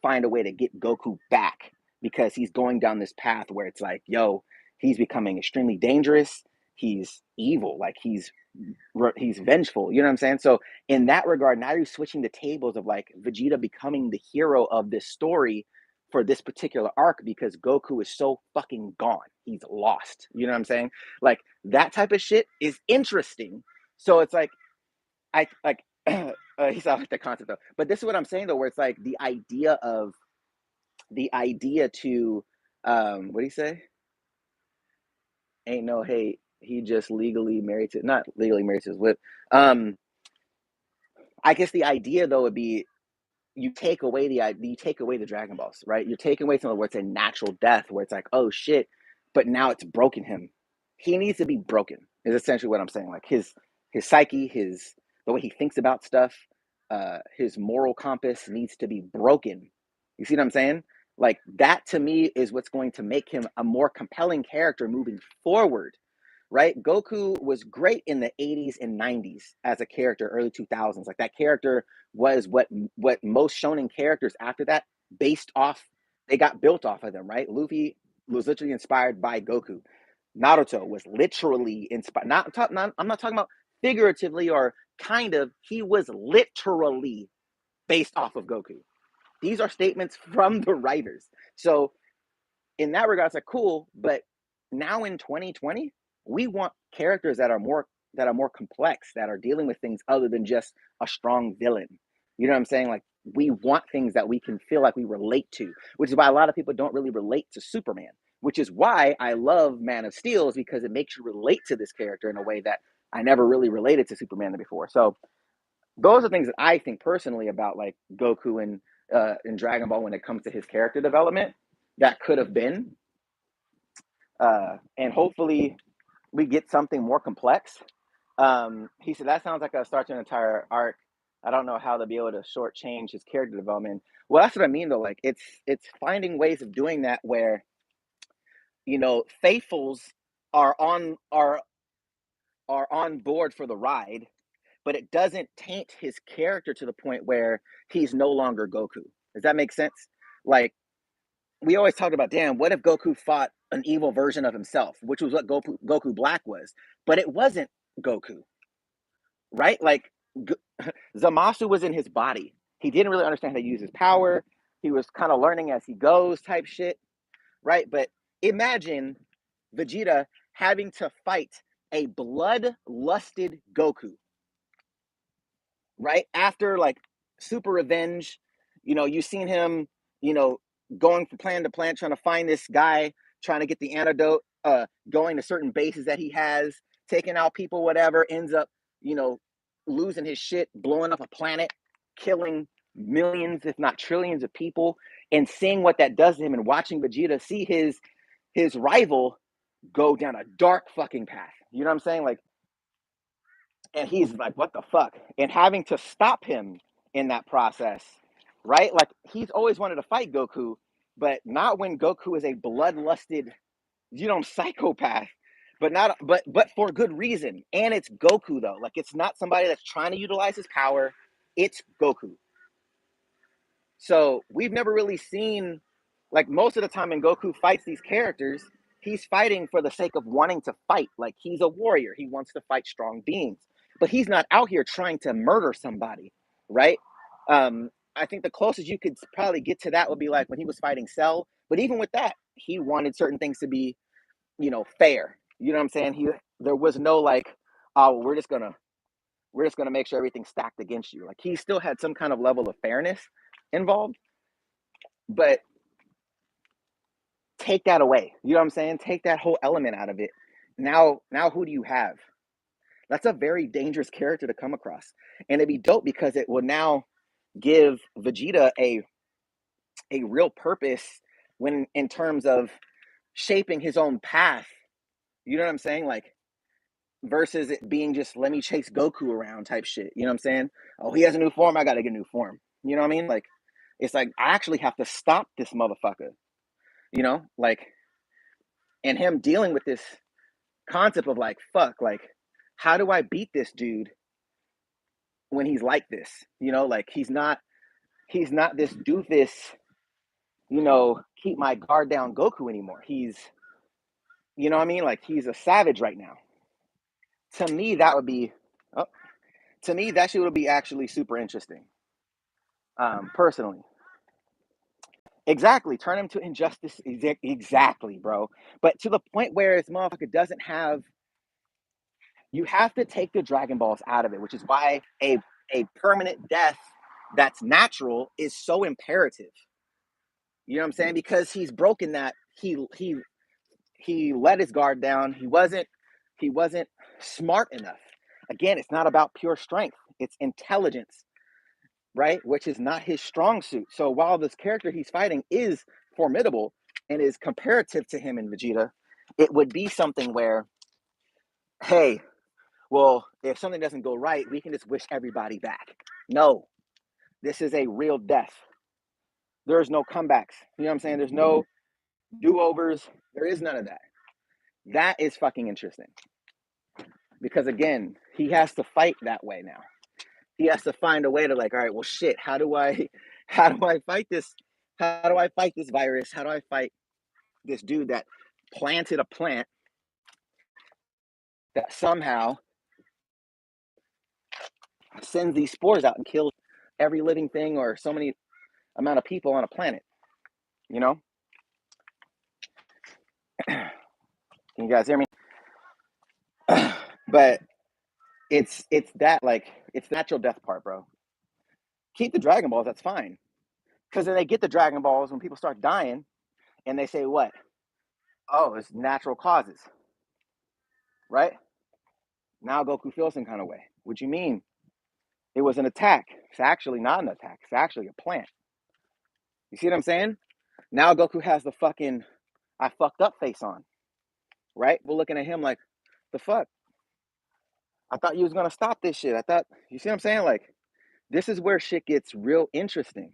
find a way to get Goku back because he's going down this path where it's like, yo, he's becoming extremely dangerous. He's evil, like he's vengeful. You know what I'm saying? So in that regard, now you're switching the tables of like Vegeta becoming the hero of this story for this particular arc because Goku is so fucking gone. He's lost. You know what I'm saying? Like that type of shit is interesting. So it's like I like he's out like the concept though. But this is what I'm saying though, where it's like the idea to what do you say? Ain't no hate. He just legally married to not legally married to his whip. Um, I guess the idea though would be you take away the Dragon Balls, right? You're taking away something where it's a natural death, where it's like, oh shit, but now it's broken him. He needs to be broken. Is essentially what I'm saying. Like his psyche, the way he thinks about stuff, his moral compass needs to be broken. You see what I'm saying? Like that to me is what's going to make him a more compelling character moving forward, right? Goku was great in the 80s and 90s as a character, early 2000s. Like that character was what most shonen characters after that based off they got built off of them, right? Luffy was literally inspired by Goku. Naruto was literally inspired. I'm not talking about figuratively or kind of. He was literally based off of Goku. These are statements from the writers. So in that regard, it's like cool. But now in 2020, we want characters that are more complex, that are dealing with things other than just a strong villain. You know what I'm saying? Like we want things that we can feel like we relate to, which is why a lot of people don't really relate to Superman. Which is why I love Man of Steel, is because it makes you relate to this character in a way that I never really related to Superman before. So those are things that I think personally about like Goku and in Dragon Ball when it comes to his character development that could have been, and hopefully we get something more complex. He said that sounds like a start to an entire arc. I don't know how they'll be able to shortchange his character development. Well, that's what I mean though. Like it's finding ways of doing that where faithfuls are on board for the ride, but it doesn't taint his character to the point where he's no longer Goku. Does that make sense? Like we always talked about, damn, what if Goku fought an evil version of himself, which was what Goku Black was, but it wasn't Goku, right? Like Zamasu was in his body. He didn't really understand how to use his power. He was kind of learning as he goes, type shit, right? But imagine Vegeta having to fight a blood-lusted Goku, right? After like super revenge, you've seen him, you know, going from plant to plant, trying to find this guy, trying to get the antidote, going to certain bases that he has, taking out people, whatever, ends up, you know, losing his shit, blowing up a planet, killing millions, if not trillions of people, and seeing what that does to him and watching Vegeta see his rival go down a dark fucking path. You know what I'm saying? Like, and he's like, what the fuck? And having to stop him in that process, right? Like he's always wanted to fight Goku, but not when Goku is a bloodlusted, psychopath. But for good reason. And it's Goku though. Like it's not somebody that's trying to utilize his power. It's Goku. So we've never really seen, like most of the time when Goku fights these characters, he's fighting for the sake of wanting to fight. Like he's a warrior. He wants to fight strong beings, but he's not out here trying to murder somebody, right? I think the closest you could probably get to that would be like when he was fighting Cell. But even with that, he wanted certain things to be, fair. You know what I'm saying? There was no like, oh, well, we're just gonna make sure everything's stacked against you. Like he still had some kind of level of fairness involved, but take that away. You know what I'm saying? Take that whole element out of it. Now who do you have? That's a very dangerous character to come across. And it'd be dope because it will now give Vegeta a real purpose when in terms of shaping his own path. You know what I'm saying? Like versus it being just let me chase Goku around type shit. You know what I'm saying? Oh, he has a new form, I gotta get a new form. You know what I mean? Like it's like I actually have to stop this motherfucker. Like and him dealing with this concept of like fuck, like how do I beat this dude when he's like this? Like he's not this doofus, keep my guard down Goku anymore. He's what I mean? Like he's a savage right now. To me, that would be oh, to me that shit would be actually super interesting. Personally. Exactly. Turn him to injustice. Exactly, bro. But to the point where this motherfucker doesn't have you have to take the Dragon Balls out of it, which is why a permanent death that's natural is so imperative. You know what I'm saying? Because he's broken that he let his guard down. He wasn't smart enough. Again, it's not about pure strength. It's intelligence, right? Which is not his strong suit. So while this character he's fighting is formidable and is comparative to him in Vegeta, it would be something where, hey, well, if something doesn't go right, we can just wish everybody back. No, this is a real death. There's no comebacks. You know what I'm saying? There's no do-overs. There is none of that. That is fucking interesting. Because again, he has to fight that way now. He has to find a way to like, all right, well shit, how do I fight this? How do I fight this virus? How do I fight this dude that planted a plant that somehow sends these spores out and kills every living thing or so many amount of people on a planet. You know? Can you guys hear me? But it's that, like, it's the natural death part, bro. Keep the Dragon Balls, that's fine. Because then they get the Dragon Balls when people start dying, and they say what? Oh, it's natural causes, right? Now Goku feels some kind of way. What you mean? It was an attack. It's actually not an attack. It's actually a plant. You see what I'm saying? Now Goku has the fucking I fucked up face on, right? We're looking at him like, the fuck? I thought you was gonna stop this shit. I thought, you see what I'm saying? Like, this is where shit gets real interesting,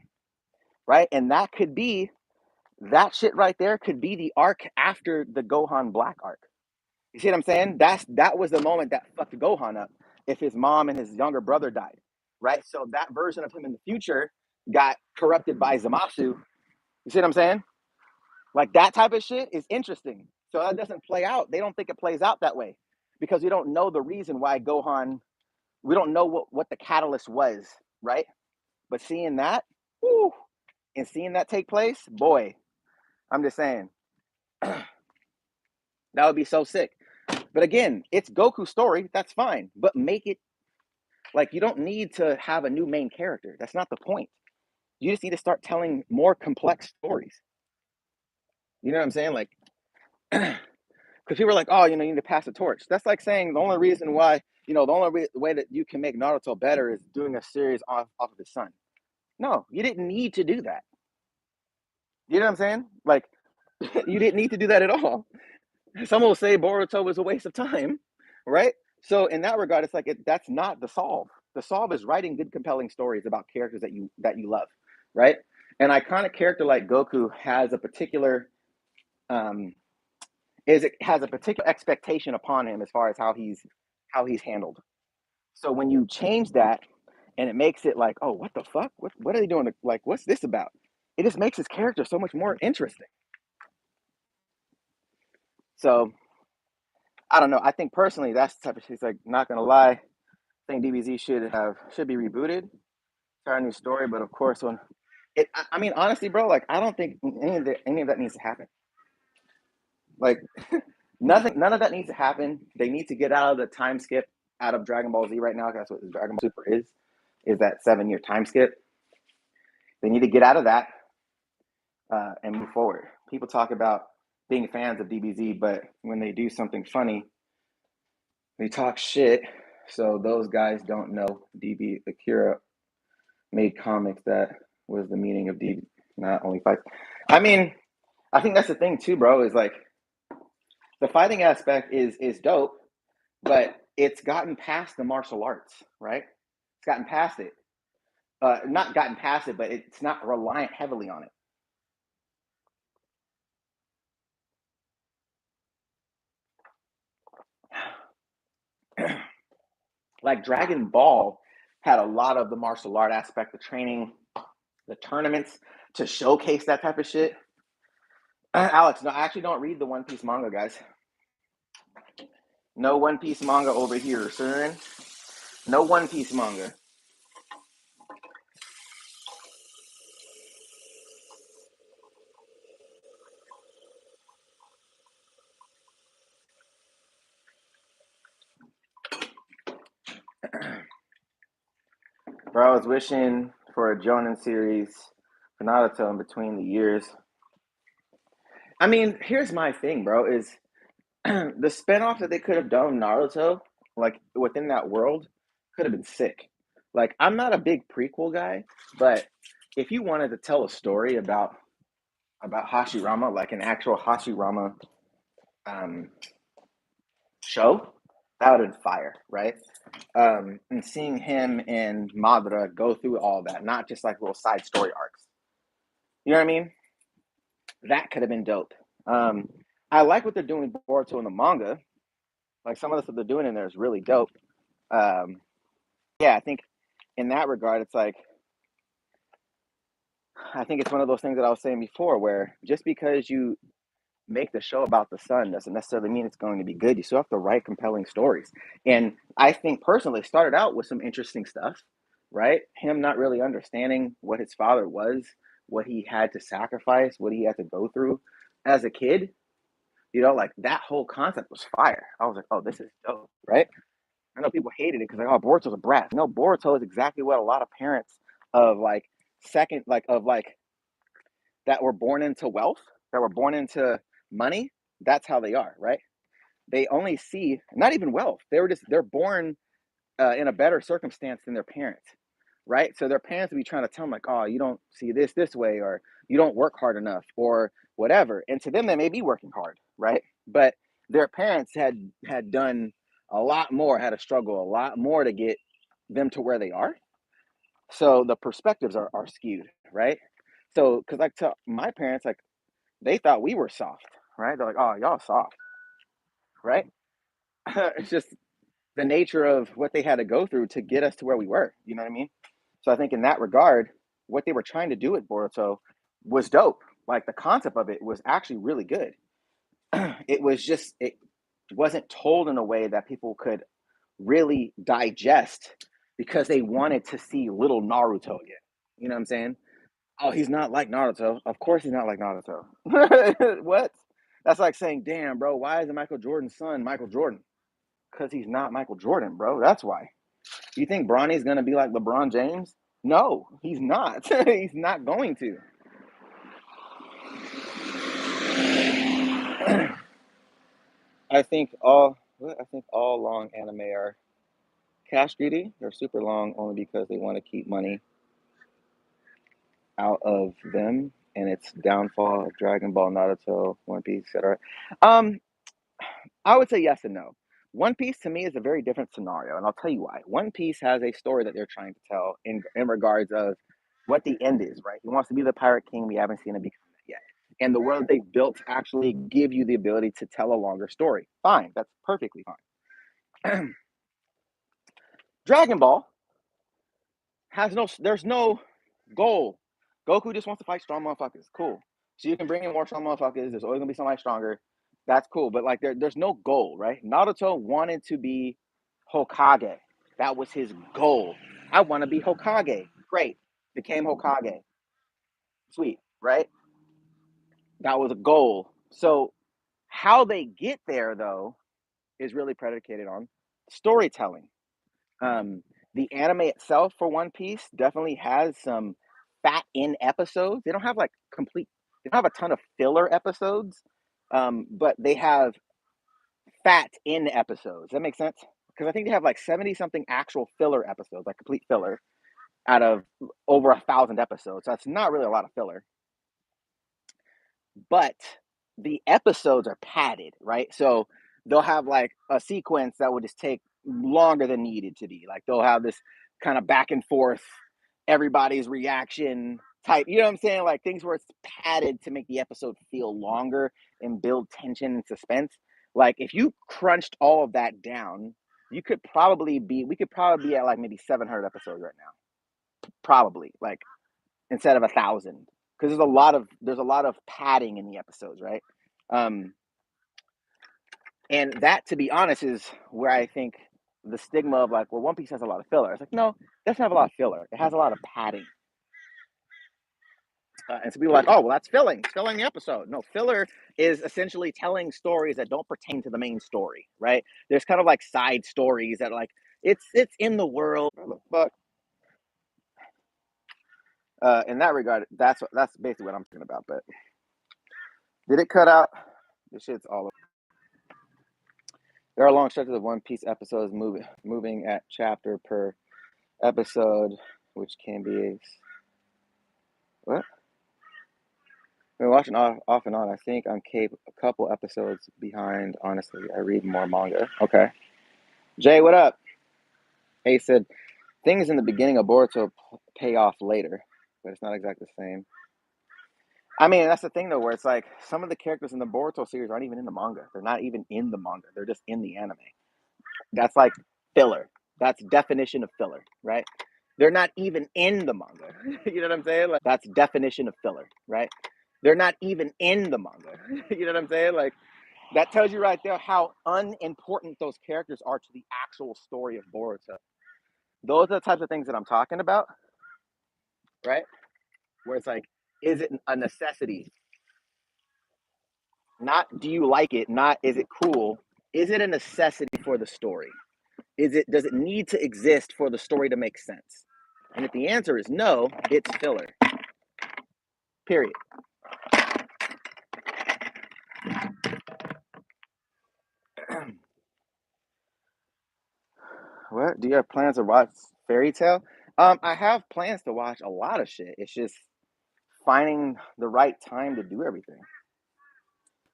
right? And that shit right there could be the arc after the Gohan Black arc. You see what I'm saying? That was the moment that fucked Gohan up. If his mom and his younger brother died, right? So that version of him in the future got corrupted by Zamasu. You see what I'm saying? Like, that type of shit is interesting. So that doesn't play out. They don't think it plays out that way because we don't know the reason why Gohan. We don't know what the catalyst was, right? But seeing that, whew, and seeing that take place, boy, I'm just saying that would be so sick. But again, it's Goku's story. That's fine. But make it like, you don't need to have a new main character. That's not the point. You just need to start telling more complex stories. You know what I'm saying? Like, because people are like, oh, you need to pass the torch. That's like saying the only reason why, the only way that you can make Naruto better is doing a series off of his son. No, you didn't need to do that. You know what I'm saying? Like, you didn't need to do that at all. Some will say Boruto was a waste of time, right? So in that regard, it's like that's not the solve. The solve is writing good, compelling stories about characters that you love, right? An iconic character like Goku has a particular it has a particular expectation upon him as far as how he's handled. So when you change that and it makes it like, oh, what the fuck? What are they doing? Like, what's this about? It just makes his character so much more interesting. So I don't know. I think personally, that's the type of shit. Like, not gonna lie, I think DBZ should be rebooted, start a new story. But of course, when I mean, honestly, bro, like, I don't think any of that needs to happen. Like, none of that needs to happen. They need to get out of the time skip out of Dragon Ball Z right now. That's what Dragon Ball Super is that 7-year time skip. They need to get out of that and move forward. People talk about being fans of DBZ, but when they do something funny, they talk shit. So those guys don't know DB Akira made comics. That was the meaning of DB, not only fights. I mean, I think that's the thing too, bro, is like, the fighting aspect is dope, but it's gotten past the martial arts, right? It's gotten past it. Not gotten past it, but it's not reliant heavily on it. Like, Dragon Ball had a lot of the martial art aspect, the training, the tournaments to showcase that type of shit. Alex, no, I actually don't read the One Piece manga, guys. No One Piece manga over here, sir. No One Piece manga. Bro, I was wishing for a Jonin series for Naruto in between the years. I mean, here's my thing, bro, is the spinoff that they could have done Naruto, like, within that world, could have been sick. Like, I'm not a big prequel guy, but if you wanted to tell a story about Hashirama, like an actual Hashirama um, show, that would have been fire, right? And seeing him and Madara go through all that, not just like little side story arcs. You know what I mean? That could have been dope. Um, I like what they're doing with Boruto in the manga. Like, some of the stuff they're doing in there is really dope. Um, yeah, I think in that regard, it's like, I think it's one of those things that I was saying before, where just because you make the show about the son doesn't necessarily mean it's going to be good. You still have to write compelling stories. And I think personally, it started out with some interesting stuff, right? Him not really understanding what his father was, what he had to sacrifice, what he had to go through as a kid. Like that whole concept was fire. I was like, oh, this is dope, right? I know people hated it because like, oh, Boruto's a brat. No, Boruto is exactly what a lot of parents of like second, like of like that were born into wealth, that were born into money. That's how they are, right? They only see not even wealth. They're born in a better circumstance than their parents, right? So their parents would be trying to tell them like, oh, you don't see this way, or you don't work hard enough, or whatever. And to them, they may be working hard, right? But their parents had done a lot more, had to struggle a lot more to get them to where they are. So the perspectives are skewed, right? So because like to my parents, like they thought we were soft, right? They're like, oh, y'all soft, right? It's just the nature of what they had to go through to get us to where we were. You know what I mean? So I think in that regard, what they were trying to do with Boruto was dope. Like the concept of it was actually really good. It wasn't told in a way that people could really digest because they wanted to see little Naruto again. You know what I'm saying? Oh, he's not like Naruto. Of course he's not like Naruto. What? That's like saying, damn, bro, why is Michael Jordan's son Michael Jordan? Because he's not Michael Jordan, bro. That's why. You think Bronny's gonna be like LeBron James? No, he's not. He's not going to. I think all long anime are cash greedy. They're super long only because they want to keep money out of them, and it's downfall of Dragon Ball, Naruto, One Piece, etc. Um, I would say yes and no. One Piece to me is a very different scenario, and I'll tell you why. One Piece has a story that they're trying to tell in regards of what the end is, right? He wants to be the pirate king. We haven't seen him become that yet. And the world they built actually give you the ability to tell a longer story. Fine, that's perfectly fine. Dragon Ball there's no goal. Goku just wants to fight strong motherfuckers. Cool. So you can bring in more strong motherfuckers. There's always gonna be somebody stronger. That's cool. But like there's no goal, right? Naruto wanted to be Hokage. That was his goal. I want to be Hokage. Great. Became Hokage. Sweet, right? That was a goal. So how they get there though is really predicated on storytelling. Um, the anime itself for One Piece definitely has some fat in episodes. They don't have like complete. They don't have a ton of filler episodes, but they have fat in episodes. That makes sense because I think they have like 70 something actual filler episodes, like complete filler, out of over 1,000 episodes. So that's not really a lot of filler, but the episodes are padded, right? So they'll have like a sequence that would just take longer than needed to be. Like they'll have this kind of back and forth, everybody's reaction type. You know what I'm saying? Like things where it's padded to make the episode feel longer and build tension and suspense. Like if you crunched all of that down, we could probably be at like maybe 700 episodes right now. Probably like instead of 1,000 because there's a lot of padding in the episodes, right? Um, and that, to be honest, is where I think the stigma of like, well, One Piece has a lot of filler. It's like, no, it doesn't have a lot of filler. It has a lot of padding. And so people are like, oh, well, that's filling the episode. No, filler is essentially telling stories that don't pertain to the main story, right? There's kind of like side stories that like it's in the world. What the fuck? In that regard, that's basically what I'm talking about. But did it cut out? This shit's all over. There are long stretches of One Piece episodes moving at chapter per episode, which can be what? I've been watching off and on. I think I'm a couple episodes behind. Honestly, I read more manga. Okay, Jay, what up? Hey said things in the beginning of Boruto pay off later, but it's not exactly the same. I mean, that's the thing though, where it's like some of the characters in the Boruto series aren't even in the manga. They're not even in the manga. They're just in the anime. That's like filler. That's definition of filler, right? They're not even in the manga. You know what I'm saying? Like that's definition of filler, right? They're not even in the manga. You know what I'm saying? Like, that tells you right there how unimportant those characters are to the actual story of Boruto. Those are the types of things that I'm talking about, right? Where it's like, is it a necessity? Not do you like it, not is it cool? Is it a necessity for the story? Does it need to exist for the story to make sense? And if the answer is no, it's filler. Period. What? Do you have plans to watch Fairy Tale? I have plans to watch a lot of shit. It's just finding the right time to do everything.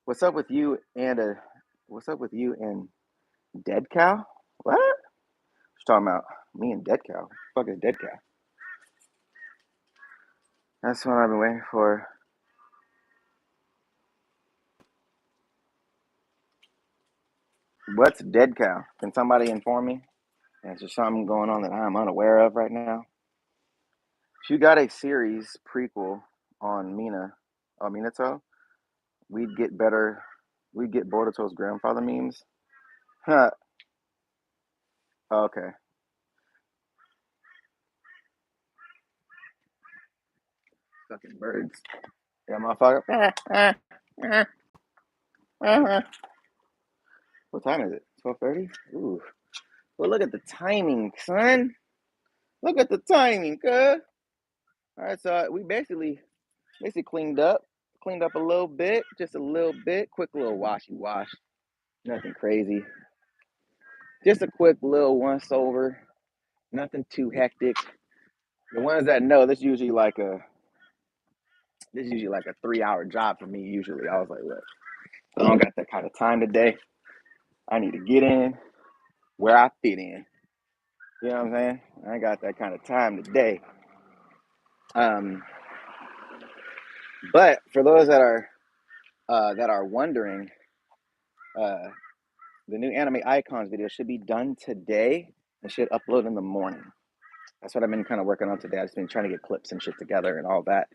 What's up with you and what's up with you and Dead Cow? What? What you talking about? Me and Dead Cow? What the fuck is Dead Cow? That's what I've been waiting for. What's Dead Cow? Can somebody inform me? Is there something going on that I'm unaware of right now? If you got a series prequel on Minato, we'd get better. We'd get Boruto's grandfather memes. Huh. Okay. Fucking birds. Yeah, motherfucker. What time is it? 12:30. Ooh. Well, look at the timing, son. Look at the timing, cuz. All right, so we basically cleaned up a little bit, just a little bit. Quick little washy wash. Nothing crazy. Just a quick little once over. Nothing too hectic. The ones that know, this is usually like a 3 hour job for me. Usually, I was like, look, I don't got that kind of time today. I need to get in where I fit in. You know what I'm saying? I ain't got that kind of time today. Um, but for those that are wondering, uh, the new anime icons video should be done today and should upload in the morning. That's what I've been kind of working on today. I've just been trying to get clips and shit together and all that.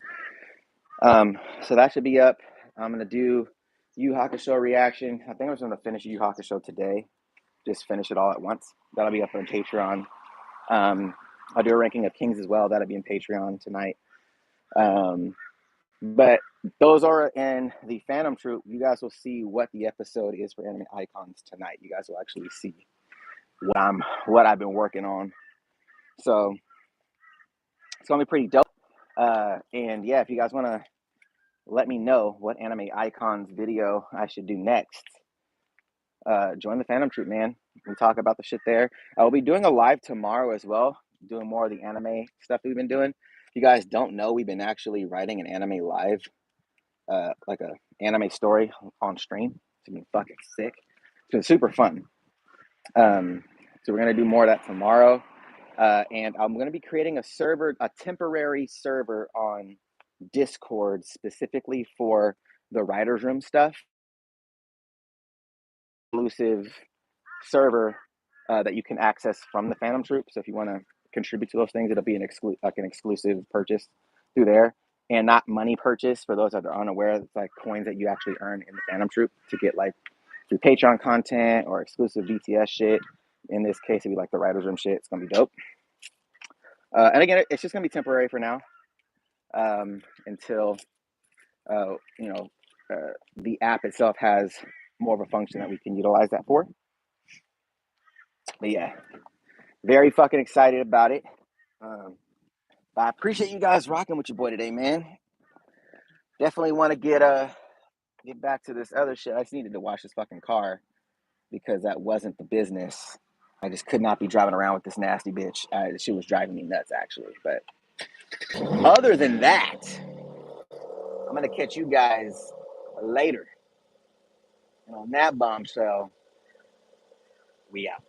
So that should be up. I'm gonna do Yu Hakusho reaction. I think I was gonna finish Yu Hakusho today. Just finish it all at once. That'll be up on Patreon. I'll do a ranking of Kings as well. That'll be in Patreon tonight. But those are in the Phantom Troop. You guys will see what the episode is for anime icons tonight. You guys will actually see what I've been working on. So it's gonna be pretty dope. And yeah, if you guys want to let me know what anime icons video I should do next, join the Phantom Troop, man. We talk about the shit there. I will be doing a live tomorrow as well, doing more of the anime stuff we've been doing. If you guys don't know, we've been actually writing an anime live, like a anime story on stream. It's been fucking sick. It's been super fun. So we're gonna do more of that tomorrow. And I'm going to be creating a temporary server on Discord specifically for the writer's room stuff. Exclusive server that you can access from the Phantom Troop. So if you want to contribute to those things, it'll be an exclusive purchase through there, and not money purchase. For those that are unaware, it's like coins that you actually earn in the Phantom Troop to get like through Patreon content or exclusive BTS shit. In this case, it'd be like the writer's room shit. It's gonna be dope. And again, it's just gonna be temporary for now, until uh, you know the app itself has more of a function that we can utilize that for. But yeah, very fucking excited about it. I appreciate you guys rocking with your boy today, man. Definitely want to get back to this other shit. I just needed to wash this fucking car because that wasn't the business. I just could not be driving around with this nasty bitch. She was driving me nuts, actually. But other than that, I'm gonna catch you guys later. And on that bombshell, we out.